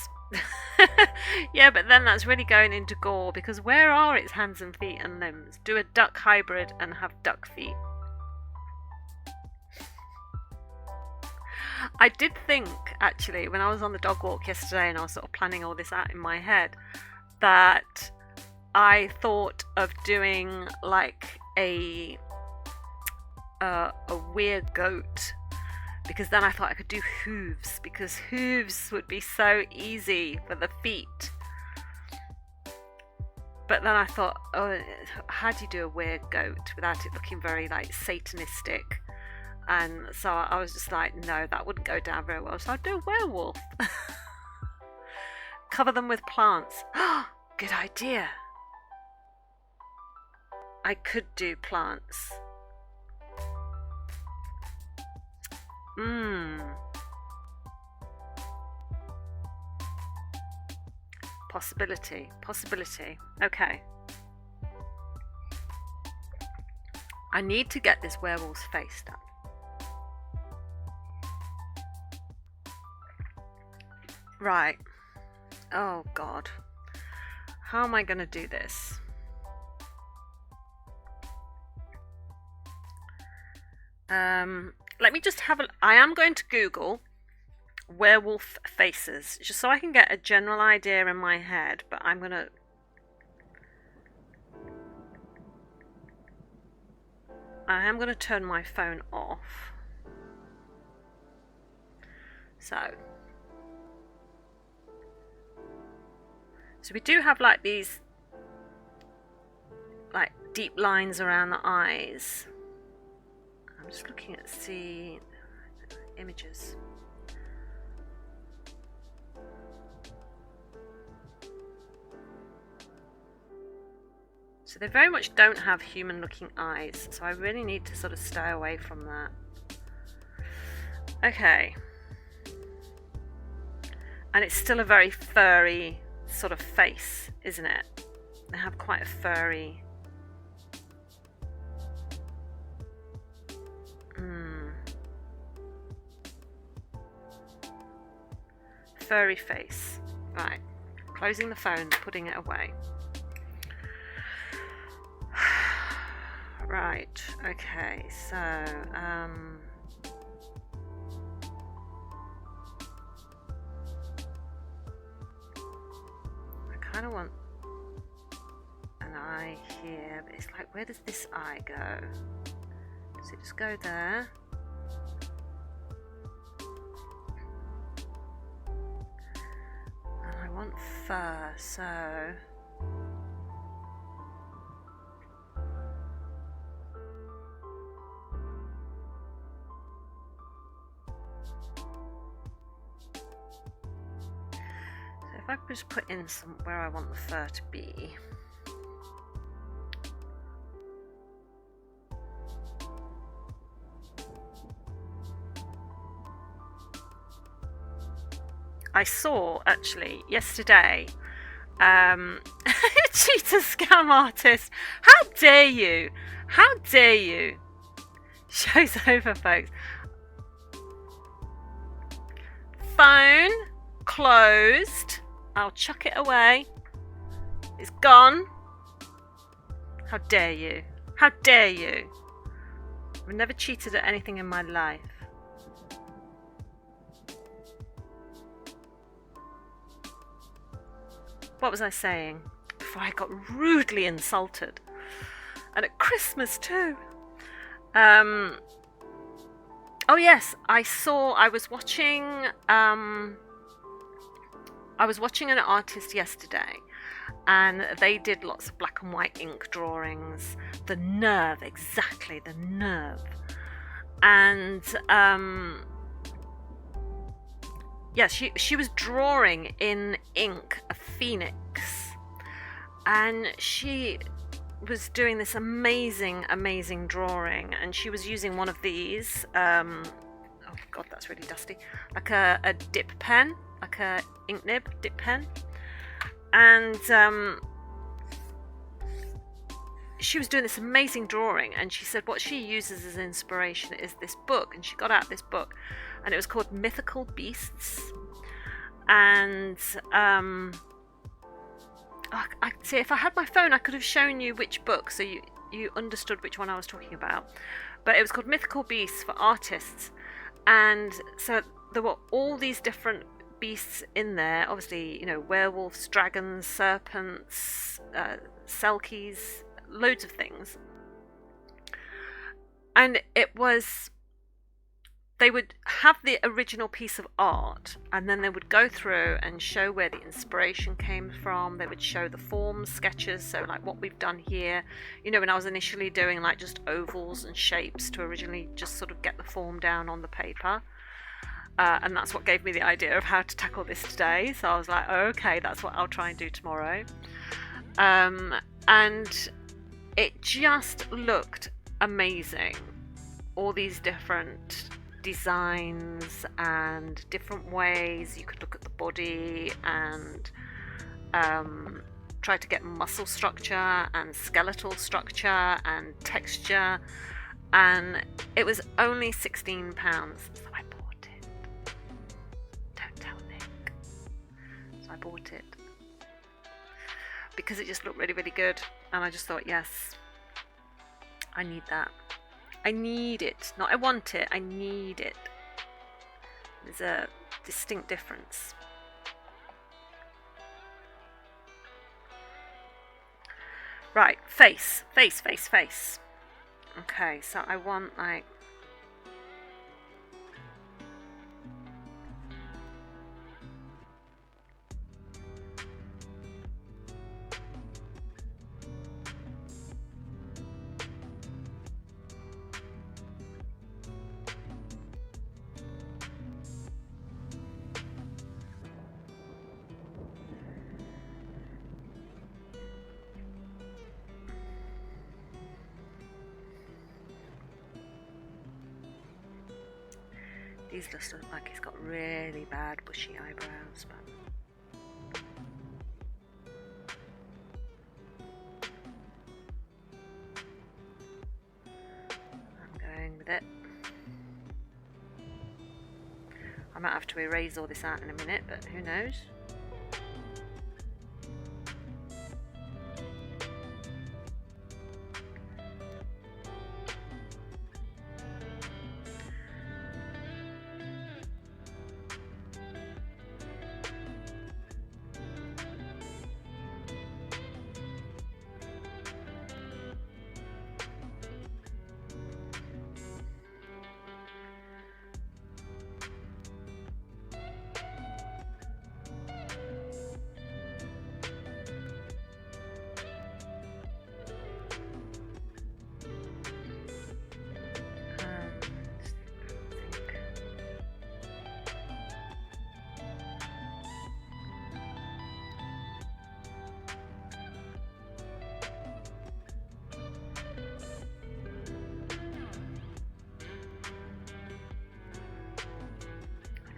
Yeah, but then that's really going into gore, because where are its hands and feet and limbs? Do a duck hybrid and have duck feet. I did think, actually, when I was on the dog walk yesterday and I was sort of planning all this out in my head, that I thought of doing like a weird goat, because then I thought I could do hooves, because hooves would be so easy for the feet. But then I thought, oh, how do you do a weird goat without it looking very like satanistic? And so I was just like, no, that wouldn't go down very well. So I'd do a werewolf. Cover them with plants. Good idea. I could do plants. Possibility. Okay. I need to get this werewolf's face done. Right. Oh God. How am I going to do this? let me just have a. I am going to Google werewolf faces just so I can get a general idea in my head, but I am going to turn my phone off. So we do have like these like deep lines around the eyes. I'm just looking at the images. So they very much don't have human looking eyes, so I really need to sort of stay away from that. Okay. And it's still a very furry sort of face, isn't it? They have quite a furry... furry face. Right. Closing the phone, putting it away. Right, okay, so, I kind of want an eye here, but it's like, where does this eye go? Does it just go there? And I want fur, so... if I could just put in where I want the fur to be. I saw actually yesterday cheetah scam artist. How dare you? How dare you? Show's over, folks. Phone closed. I'll chuck it away. It's gone. How dare you? How dare you? I've never cheated at anything in my life. What was I saying? Before I got rudely insulted. And at Christmas too. Oh yes, I was watching an artist yesterday, and they did lots of black and white ink drawings. The nerve, exactly, the nerve. And yeah, she was drawing in ink a phoenix, and she was doing this amazing drawing, and she was using one of these oh god, that's really dusty, like a dip pen, like a ink nib dip pen, and she was doing this amazing drawing, and she said what she uses as inspiration is this book, and she got out this book, and it was called Mythical Beasts. And I see, if I had my phone I could have shown you which book so you understood which one I was talking about, but it was called Mythical Beasts for Artists. And so there were all these different beasts in there, obviously, you know, werewolves, dragons, serpents, selkies, loads of things. And it was, they would have the original piece of art, and then they would go through and show where the inspiration came from. They would show the forms, sketches, so like what we've done here. You know, when I was initially doing like just ovals and shapes to originally just sort of get the form down on the paper. And that's what gave me the idea of how to tackle this today. So I was like, oh, okay, that's what I'll try and do tomorrow. And it just looked amazing. All these different designs and different ways you could look at the body and try to get muscle structure and skeletal structure and texture. And it was only £16, so I bought it. Don't tell Nick. So I bought it because it just looked really good, and I just thought, yes, I need that. I need it. Not I want it, I need it. There's a distinct difference. Right, face. Okay, so I want like... These just look like he's got really bad bushy eyebrows, but... I'm going with it. I might have to erase all this out in a minute, but who knows?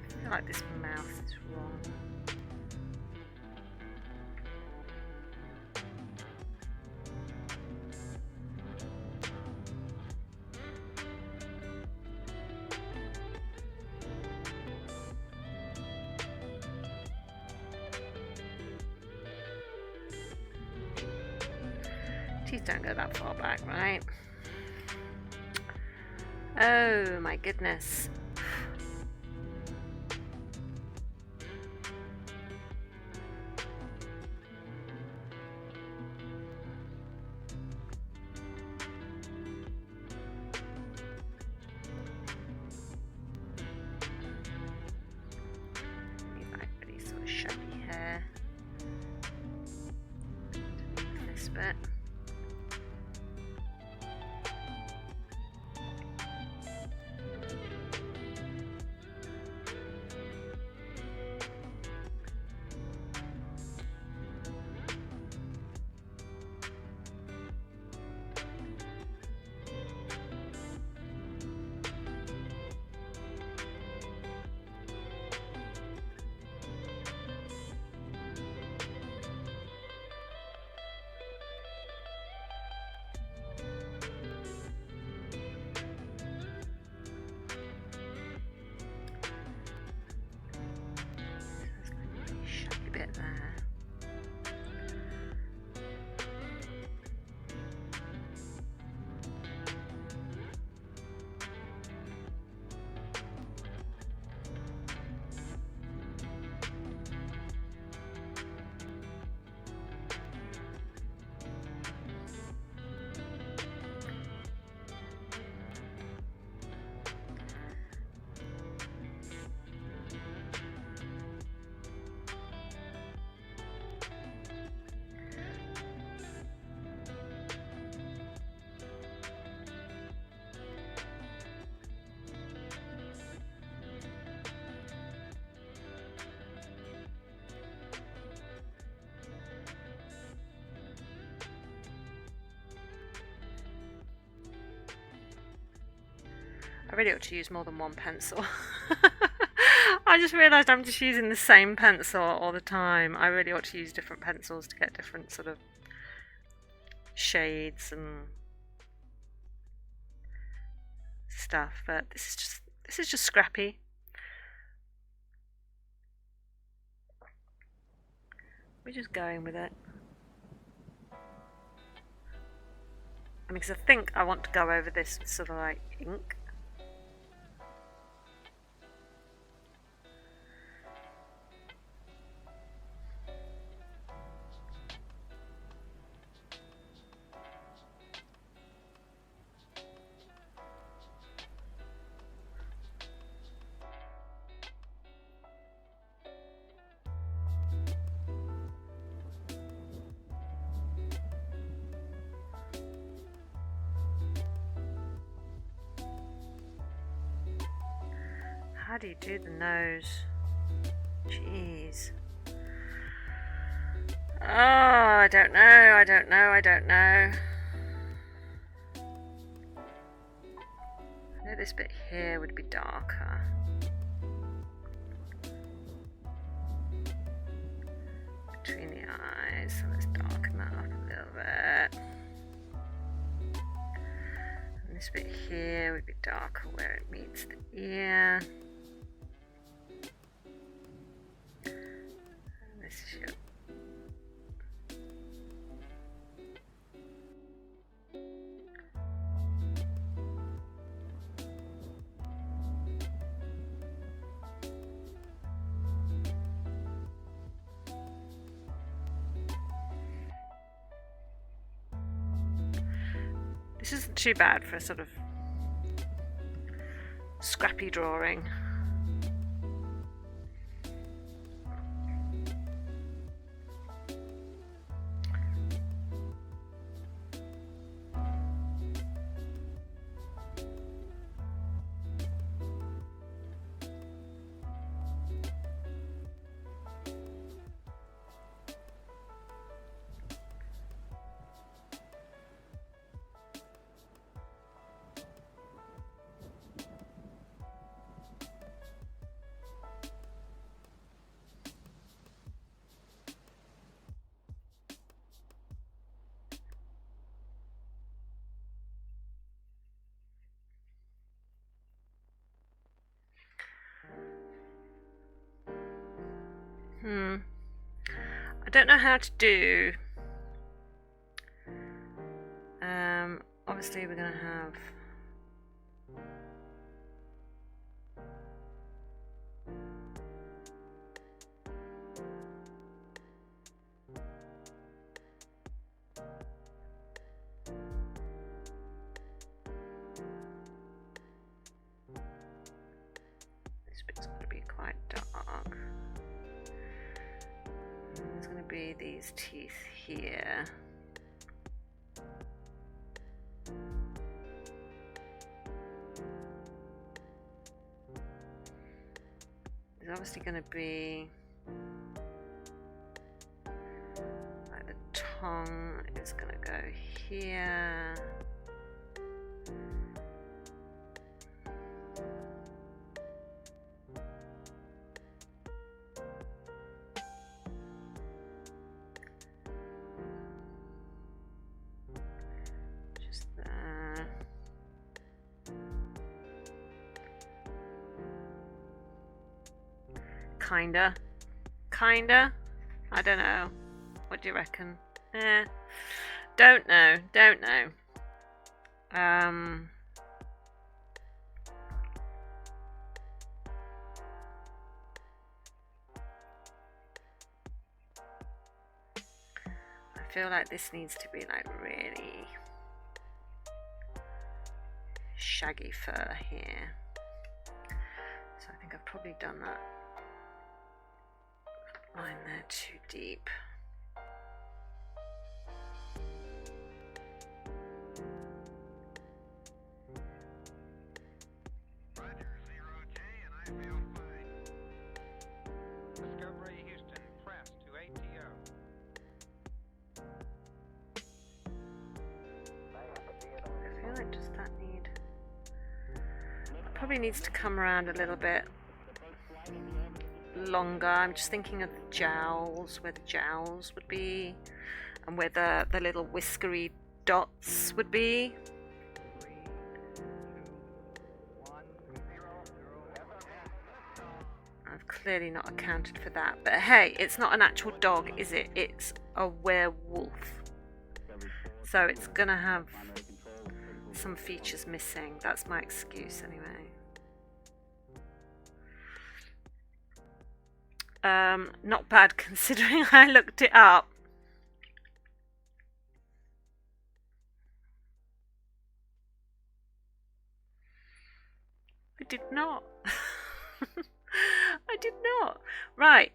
I feel like this mouth is wrong. Teeth don't go that far back, right? Oh my goodness. Bit. Bit there. I really ought to use more than one pencil. I just realised I'm just using the same pencil all the time. I really ought to use different pencils to get different sort of shades and stuff. But this is just scrappy. We're just going with it. I mean, because I think I want to go over this with sort of like ink. How do you do the nose? Jeez. Oh, I don't know. I don't know. I know this bit here would be darker. Between the eyes, so let's darken that up a little bit. And this bit here would be darker where it meets the ear. This isn't too bad for a sort of scrappy drawing. I don't know how to do. Obviously we're going to have this bit's going to be quite dark. There's going to be these teeth here. There's obviously going to be like the tongue is going to go here. Kinda. I don't know. What do you reckon? Don't know. I feel like this needs to be like really shaggy fur here. So I think I've probably done that line there too deep. Roger, 0J, and I feel fine. Discovery Houston, press to ATO. I feel like, does that need... It probably needs to come around a little bit longer. I'm just thinking of the jowls, where the jowls would be, and where the little whiskery dots would be. I've clearly not accounted for that, but hey, it's not an actual dog, is it? It's a werewolf. So it's gonna have some features missing. That's my excuse anyway. Not bad considering I looked it up. I did not. I did not. Right.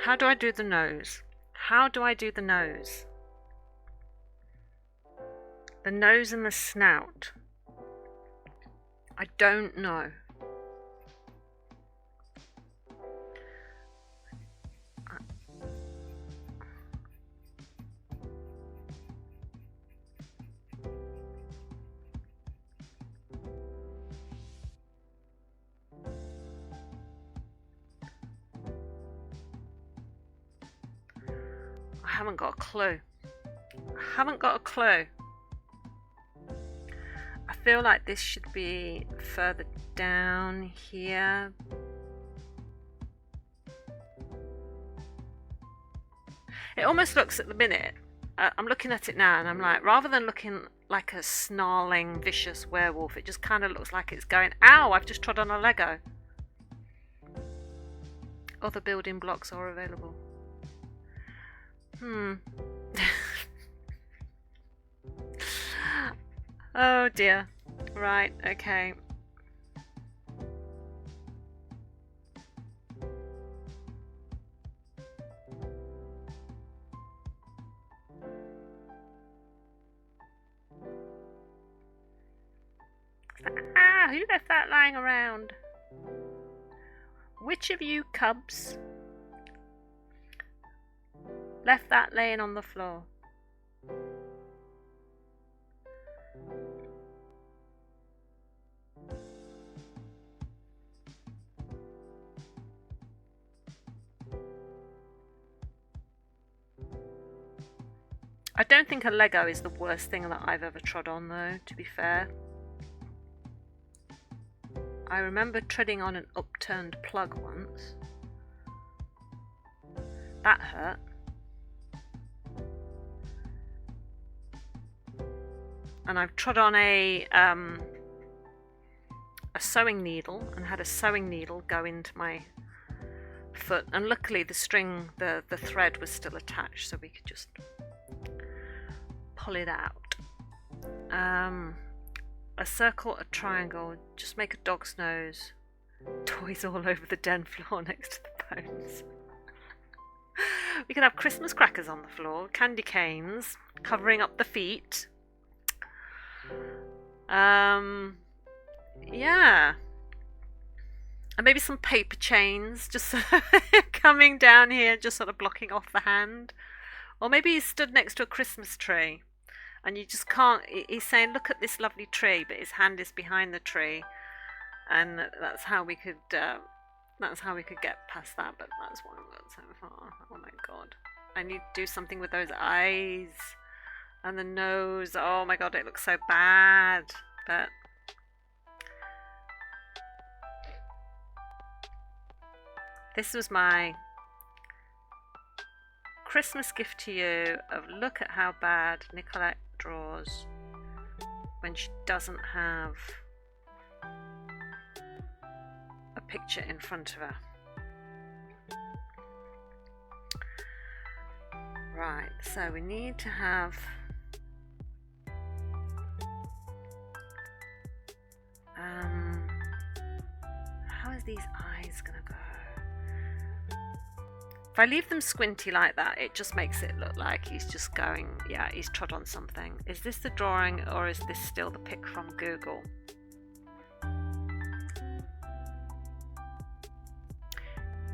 How do I do the nose? How do I do the nose? The nose and the snout. I don't know. I haven't got a clue. I haven't got a clue. I feel like this should be further down here. It almost looks at the minute, I'm looking at it now and I'm like, rather than looking like a snarling, vicious werewolf, it just kind of looks like it's going, ow, I've just trod on a Lego. Other building blocks are available. Oh dear. Right, okay. Ah, who left that lying around? Which of you cubs left that laying on the floor? I don't think a Lego is the worst thing that I've ever trod on though, to be fair. I remember treading on an upturned plug once. That hurt. And I've trod on a sewing needle and had a sewing needle go into my foot, and luckily the string, the thread was still attached, so we could just pull it out. A circle, a triangle, just make a dog's nose. Toys all over the den floor next to the bones. We could have Christmas crackers on the floor, candy canes covering up the feet. Yeah. And maybe some paper chains just coming down here, just sort of blocking off the hand. Or maybe he stood next to a Christmas tree and you just can't, he's saying, look at this lovely tree, but his hand is behind the tree. And that's how we could get past that, but that's what I've got so far. Oh my god. I need to do something with those eyes and the nose. Oh my god, it looks so bad. But this was my Christmas gift to you of look at how bad Nicolette draws when she doesn't have a picture in front of her. Right, so we need to have how is these eyes gonna go? If I leave them squinty like that, it just makes it look like he's just going, yeah, he's trod on something. Is this the drawing or is this still the pic from Google?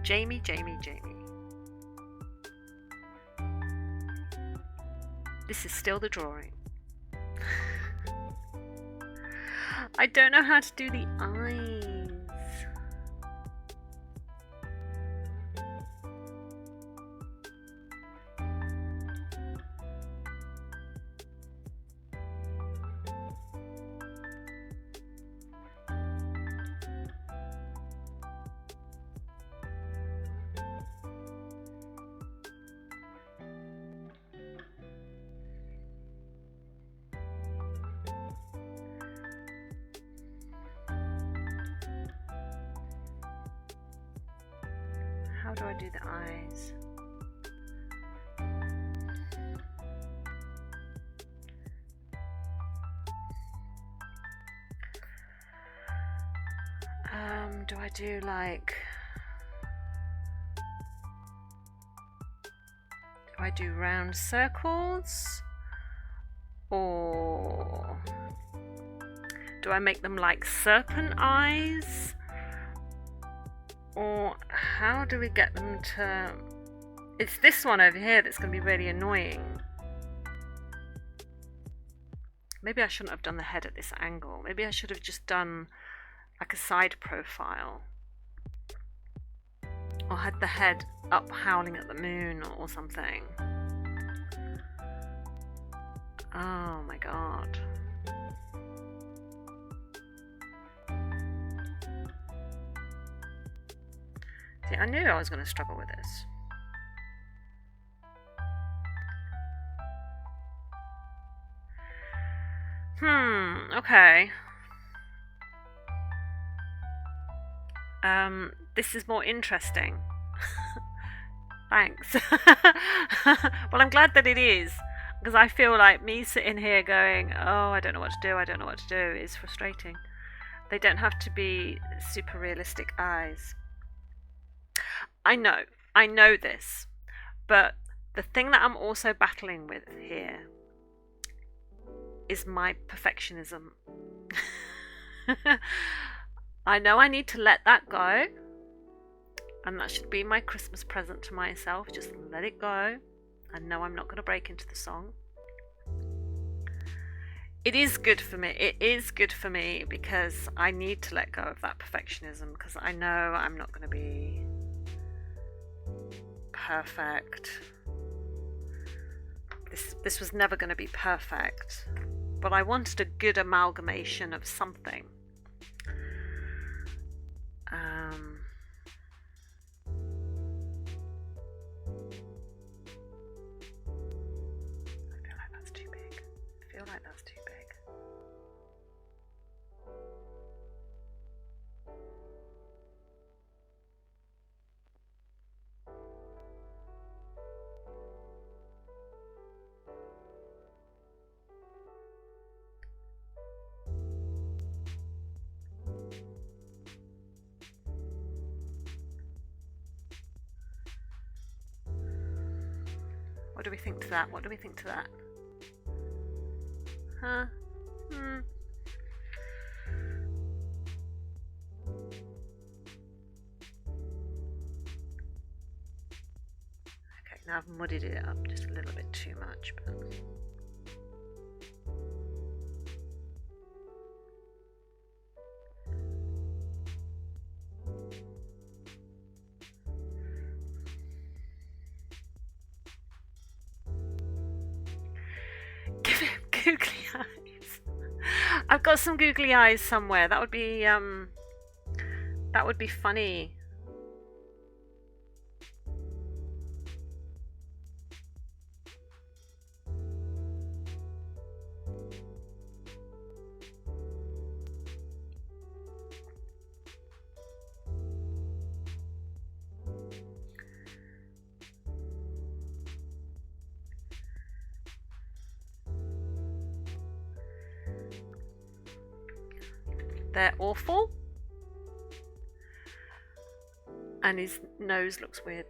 Jamie. This is still the drawing. I don't know how to do the eyes. How do I do the eyes? Do I do like... Do I do round circles? Or do I make them like serpent eyes? Or how do we get them to... It's this one over here that's going to be really annoying. Maybe I shouldn't have done the head at this angle. Maybe I should have just done like a side profile. Or had the head up howling at the moon or something. Oh my god. See, I knew I was going to struggle with this. Okay. This is more interesting. Thanks. Well, I'm glad that it is, because I feel like me sitting here going, oh, I don't know what to do, I don't know what to do, is frustrating. They don't have to be super realistic eyes. I know this, but the thing that I'm also battling with here is my perfectionism. I know I need to let that go, and that should be my Christmas present to myself. Just let it go. I know I'm not going to break into the song. It is good for me. It is good for me because I need to let go of that perfectionism, because I know I'm not going to be perfect. This was never going to be perfect, but I wanted a good amalgamation of something. I feel like that's too big. I feel like that's too big. What do we think to that? What do we think to that? Huh? Okay, now I've muddied it up just a little bit too much, but... Give him googly eyes. I've got some googly eyes somewhere. That would be funny. They're awful. And his nose looks weird.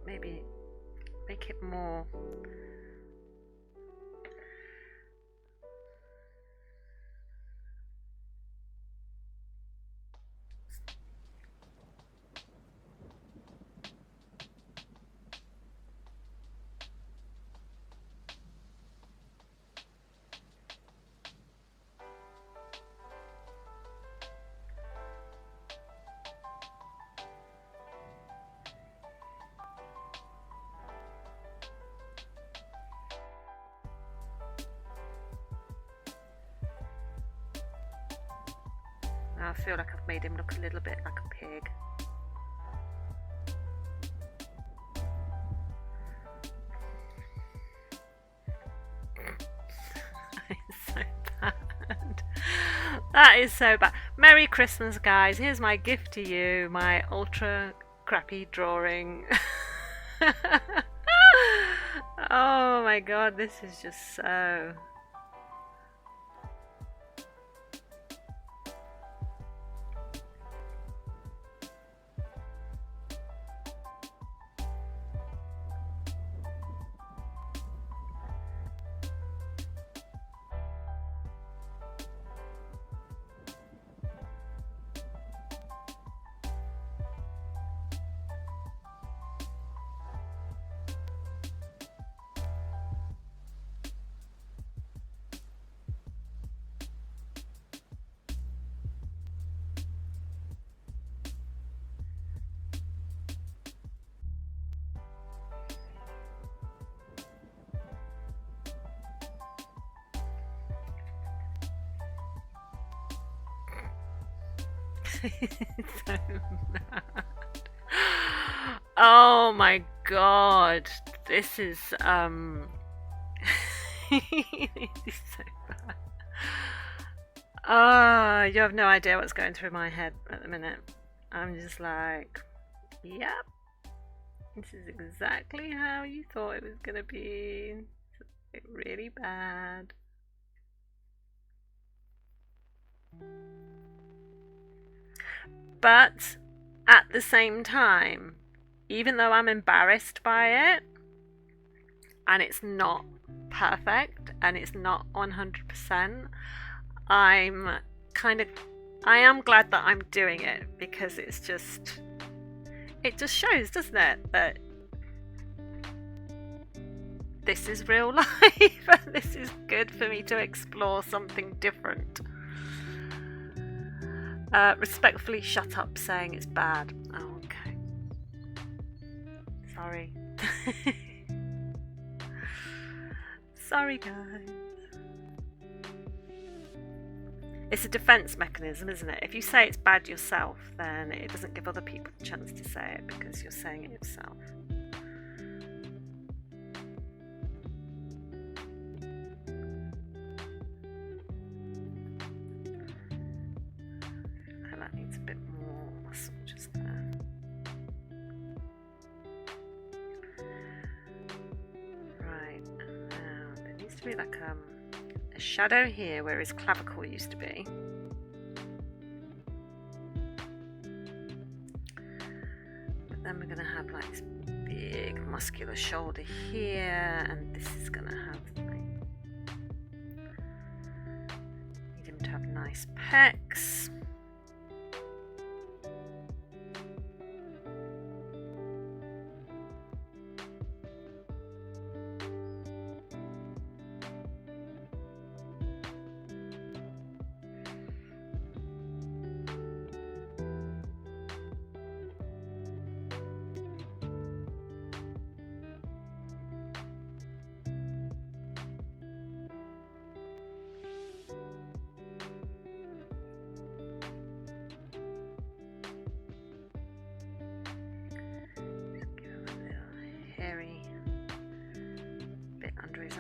Maybe make it more... I feel like I've made him look a little bit like a pig. It's so bad. That is so bad. Merry Christmas, guys. Here's my gift to you, my ultra crappy drawing. Oh my god, this is just so. So mad. Oh my god. This is this is so bad. Oh, you have no idea what's going through my head at the minute. I'm just like, yep, this is exactly how you thought it was gonna be. It's really bad. But at the same time, even though I'm embarrassed by it, and it's not perfect and it's not 100%, I'm kind of, I am glad that I'm doing it because it just shows, doesn't it, that this is real life and this is good for me to explore something different. Respectfully shut up saying it's bad. Oh, okay. Sorry. Sorry, guys. It's a defense mechanism, isn't it? If you say it's bad yourself, then it doesn't give other people the chance to say it because you're saying it yourself. That needs a bit more muscle just there. Right, now there needs to be like a shadow here where his clavicle used to be. But then we're going to have like this big muscular shoulder here, and this is going to have like, need him to have nice pecs.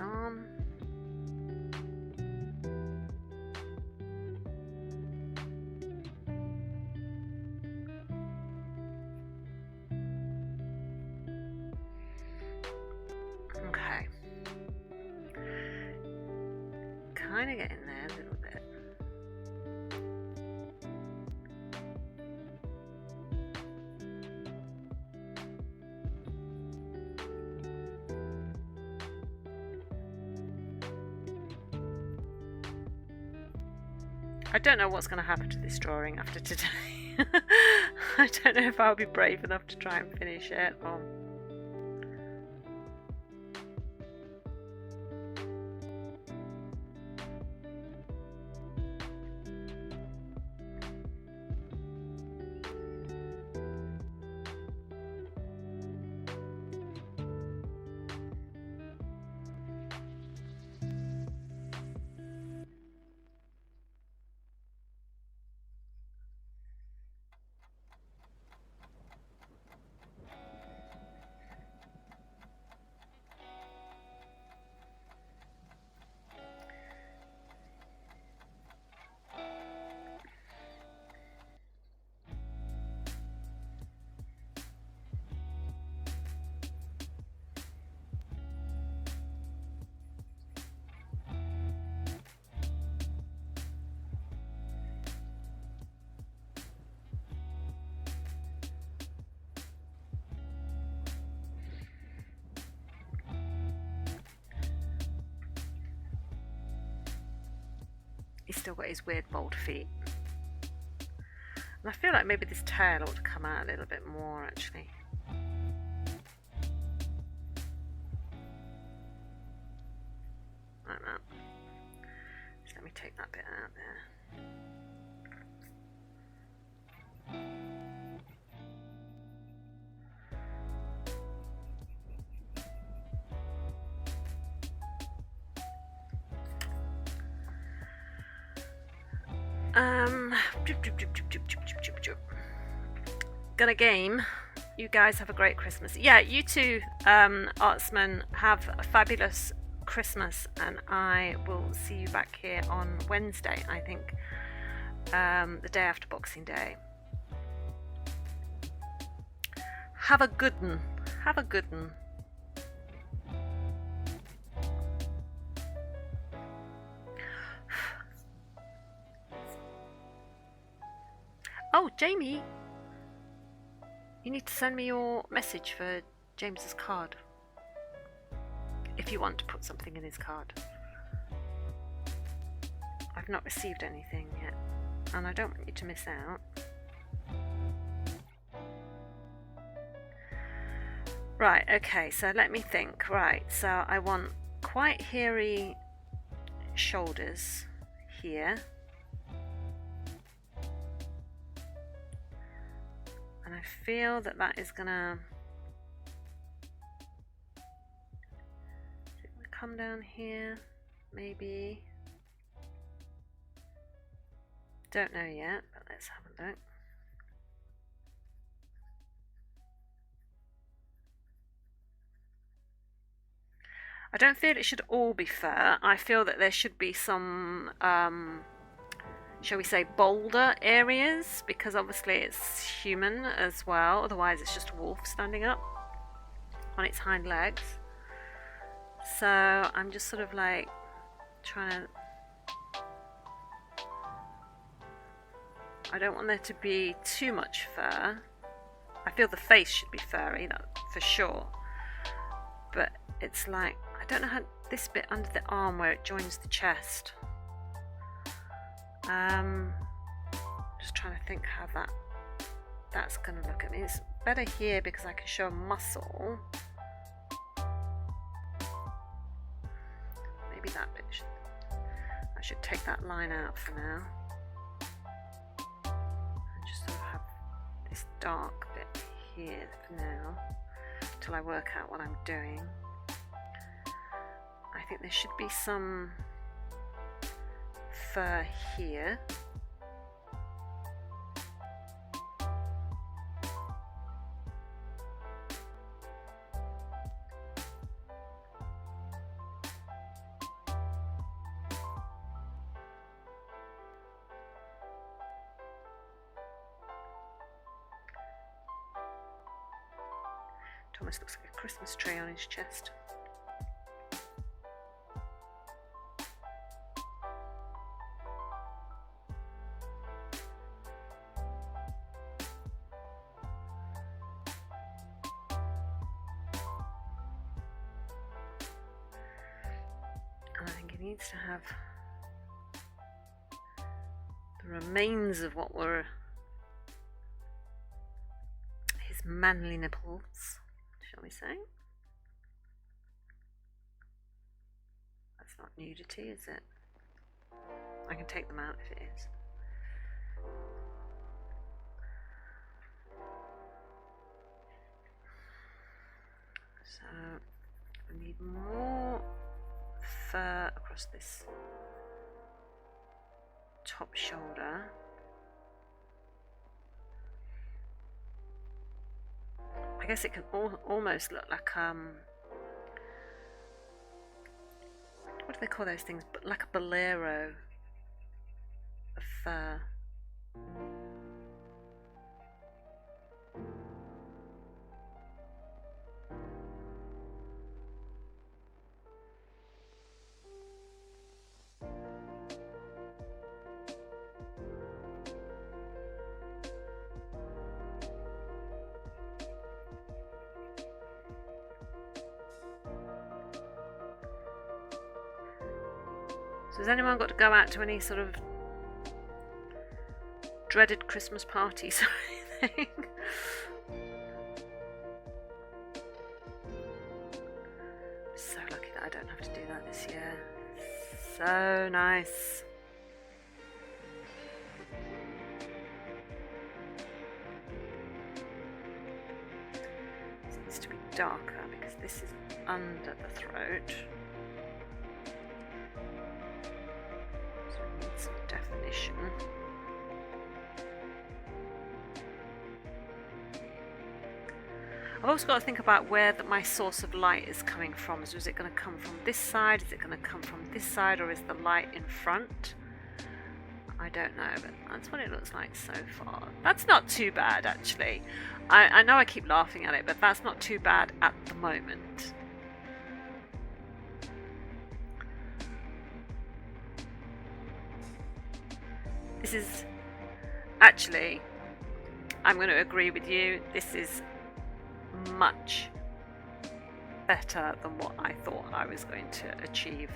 Arm. Okay. Kind of getting there a little bit. I don't know what's going to happen to this drawing after today. I don't know if I'll be brave enough to try and finish it or... He's still got his weird bold feet. And I feel like maybe this tail ought to come out a little bit more actually. Like that. Just let me take that bit out there. Gonna game. You guys have a great Christmas. Yeah, you too, Artsman, have a fabulous Christmas, and I will see you back here on Wednesday, I think, the day after Boxing Day. Have a good one. Have a good one. Oh, Jamie, you need to send me your message for James's card. If you want to put something in his card. I've not received anything yet, and I don't want you to miss out. Right, okay, so let me think. Right, so I want quite hairy shoulders here. And I feel that that is gonna come down here, maybe. Don't know yet, but let's have a look. I don't feel it should all be fur. I feel that there should be some, shall we say, bolder areas, because obviously it's human as well. Otherwise it's just a wolf standing up on its hind legs. So I'm just sort of like trying to... I don't want there to be too much fur. I feel the face should be furry, that for sure. But it's like, I don't know how, this bit under the arm where it joins the chest. Just trying to think how that's going to look. I mean, it's better here because I can show a muscle. Maybe that bit I should take that line out for now. And just sort of have this dark bit here for now, till I work out what I'm doing. I think there should be some fur here. It almost looks like a Christmas tree on his chest. And I think he needs to have the remains of what were his manly nipples, shall we say. That's not nudity, is it? I can take them out if it is. So we need more fur across this top shoulder. I guess it can almost look like what do they call those things? Like a bolero of fur. So has anyone got to go out to any sort of dreaded Christmas parties or anything? So lucky that I don't have to do that this year. So nice. This needs to be darker because this is under the throat. So it needs some definition. I've also got to think about where my source of light is coming from. So is it going to come from this side? Is it going to come from this side? Or is the light in front? I don't know, but that's what it looks like so far. That's not too bad, actually. I know I keep laughing at it, but that's not too bad at the moment. This is... Actually, I'm going to agree with you. This is much better than what I thought I was going to achieve.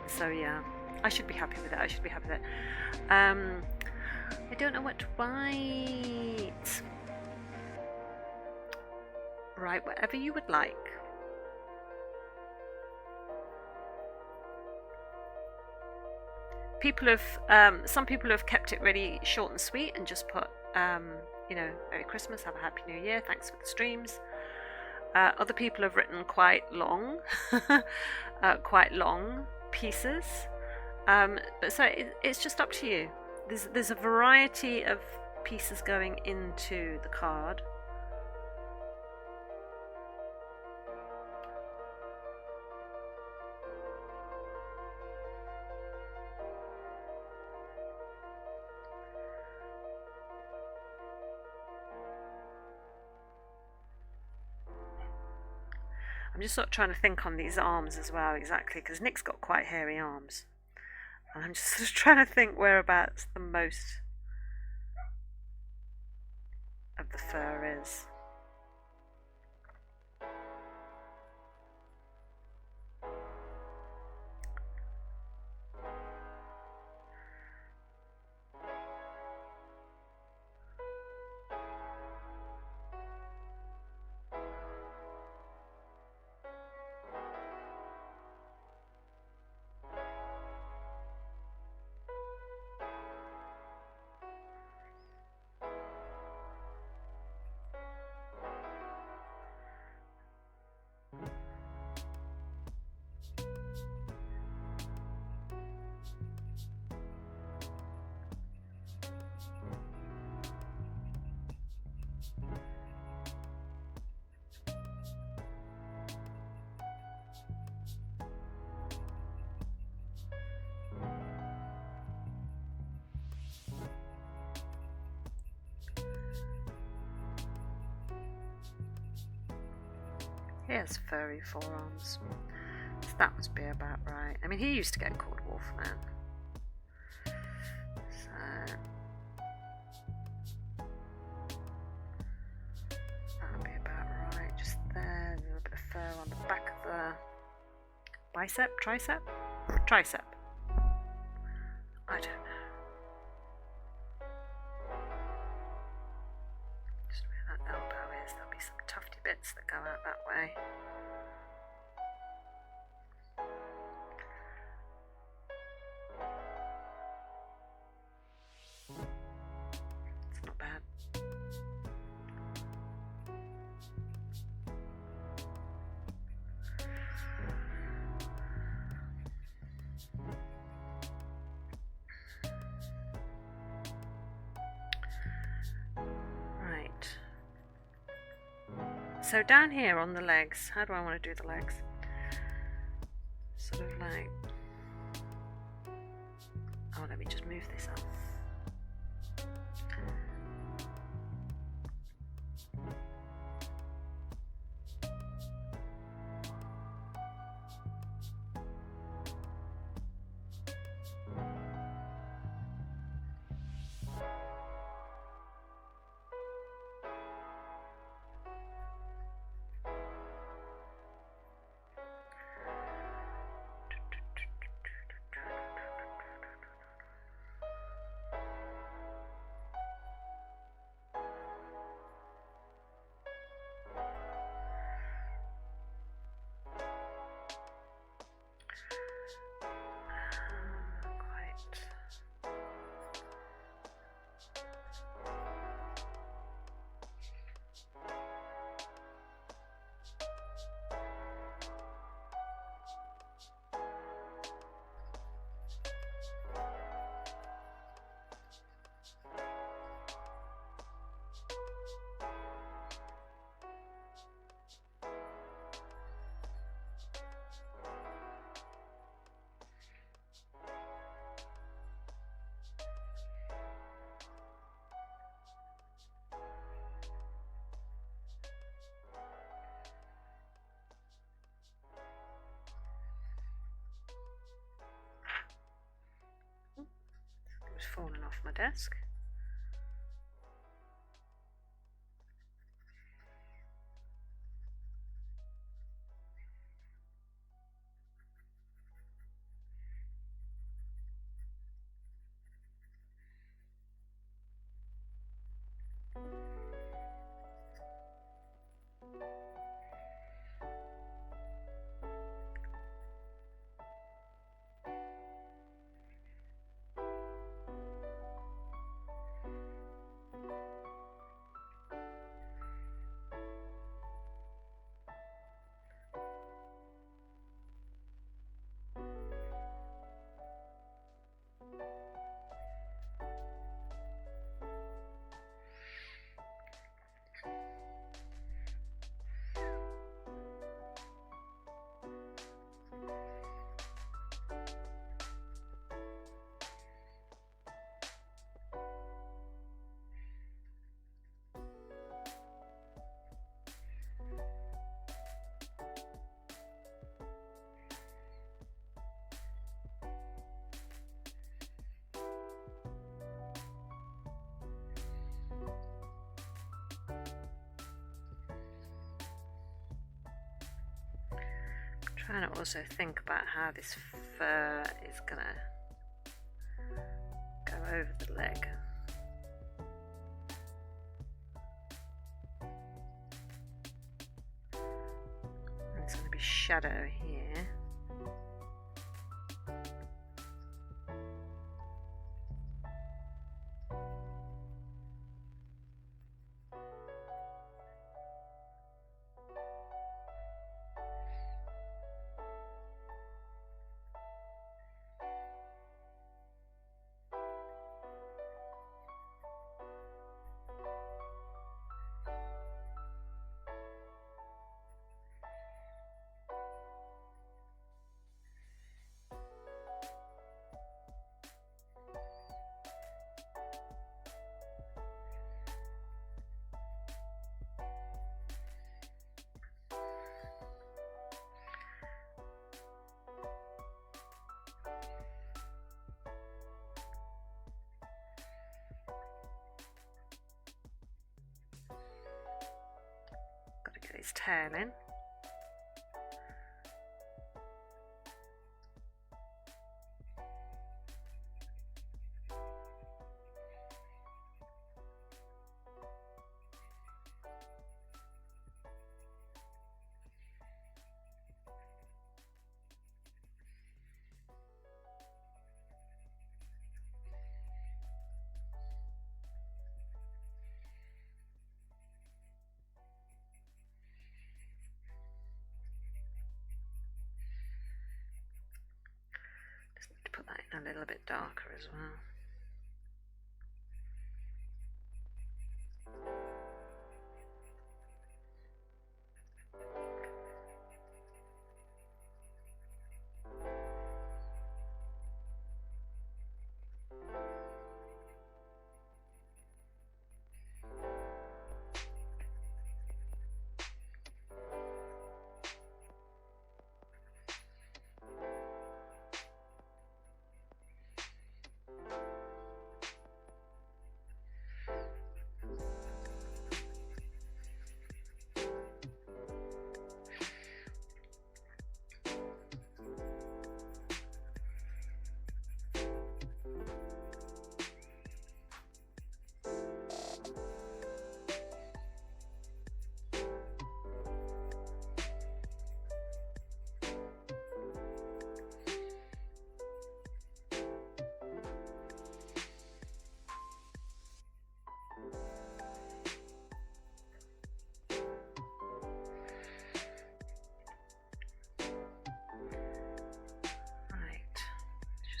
So yeah, I should be happy with it. I should be happy with it. I don't know what to write. Write whatever you would like. People have, some people have kept it really short and sweet and just put, you know, Merry Christmas, have a Happy New Year, thanks for the streams. Other people have written quite long, quite long pieces. But so it's just up to you. There's a variety of pieces going into the card. I'm just sort of trying to think on these arms as well, exactly, because Nick's got quite hairy arms. And I'm just sort of trying to think whereabouts the most of the fur is. He has furry forearms. So that must be about right. I mean, he used to get called Wolfman. So that'll be about right. Just there, a little bit of fur on the back of the bicep, tricep? Tricep. I don't know. Just where that elbow is, there'll be some tufty bits that go out that way. It's not bad. Right. So down here on the legs, how do I want to do the legs? Sort of like... Oh, let me just move this up. my desk. Trying to also think about how this fur is gonna go over the leg. There's gonna be shadow here. Got to get his tail in. Put that in a little bit darker as well.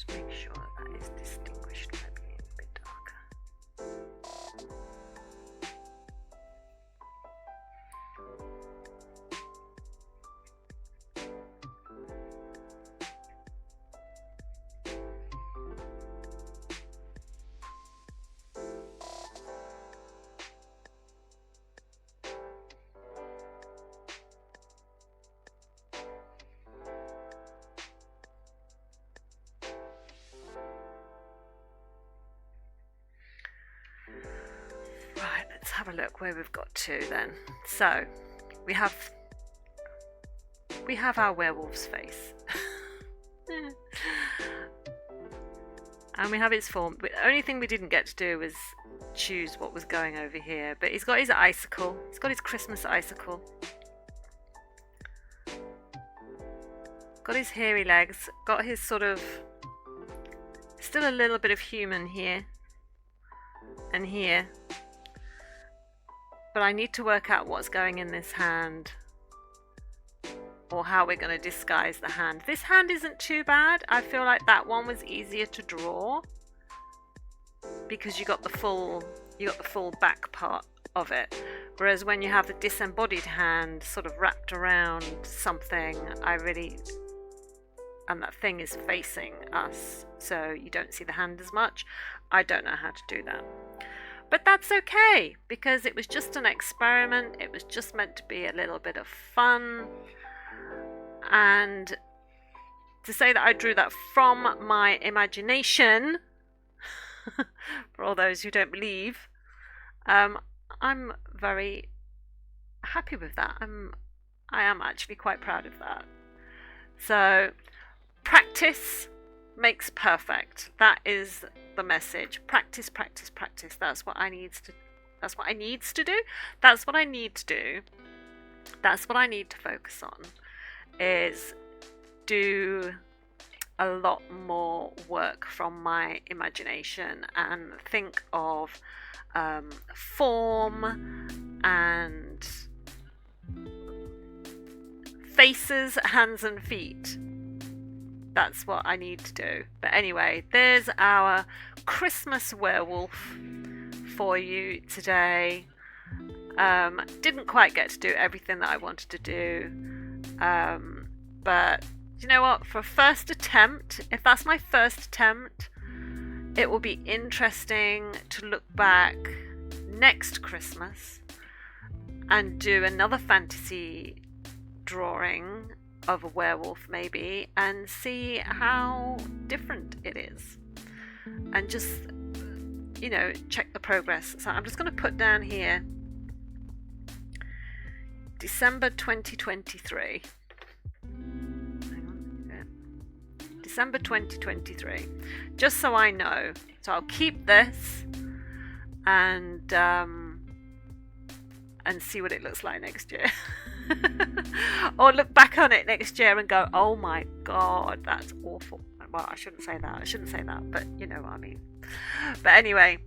Make sure that is distinguished by being a bit darker. have a look where we've got to then. So we have our werewolf's face. And we have its form. The only thing we didn't get to do was choose what was going over here. But he's got his icicle. He's got his Christmas icicle. Got his hairy legs. Got his sort of... Still a little bit of human here. And here. But I need to work out what's going in this hand. Or how we're going to disguise the hand. This hand isn't too bad. I feel like that one was easier to draw because you got the full back part of it. Whereas when you have the disembodied hand sort of wrapped around something, and that thing is facing us, so you don't see the hand as much. I don't know how to do that. But that's okay because it was just an experiment. It was just meant to be a little bit of fun. And to say that I drew that from my imagination, for all those who don't believe, I'm very happy with that. I am actually quite proud of that. So, practice makes perfect. That is the message. Practice, practice, practice. That's what I need to do. That's what I need to do. That's what I need to focus on. Is do a lot more work from my imagination and think of form and faces, hands and feet. That's what I need to do. But anyway, there's our Christmas werewolf for you today. Didn't quite get to do everything that I wanted to do. But you know what? For a first attempt, if that's my first attempt, it will be interesting to look back next Christmas and do another fantasy drawing of a werewolf maybe and see how different it is. And just, check the progress. So I'm just going to put down here December 2023. December 2023. Just so I know. So I'll keep this and see what it looks like next year. Or look back on it next year and go, oh my god, that's awful. Well, I shouldn't say that, but you know what I mean. But anyway,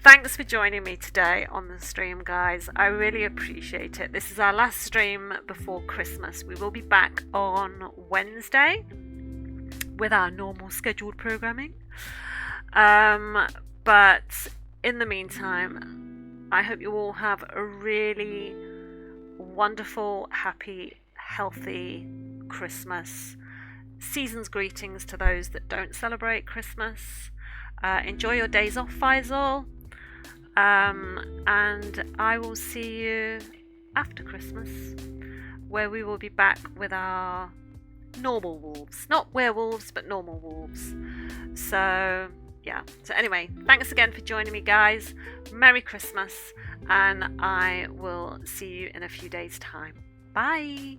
thanks for joining me today on the stream, guys. I really appreciate it. This is our last stream before Christmas. We will be back on Wednesday with our normal scheduled programming. But in the meantime, I hope you all have a really wonderful, happy, healthy Christmas. Season's greetings to those that don't celebrate Christmas. Enjoy your days off, Faisal. And I will see you after Christmas, where we will be back with our normal wolves. Not werewolves, but normal wolves. So, yeah. So anyway, thanks again for joining me, guys. Merry Christmas, and I will see you in a few days' time. Bye!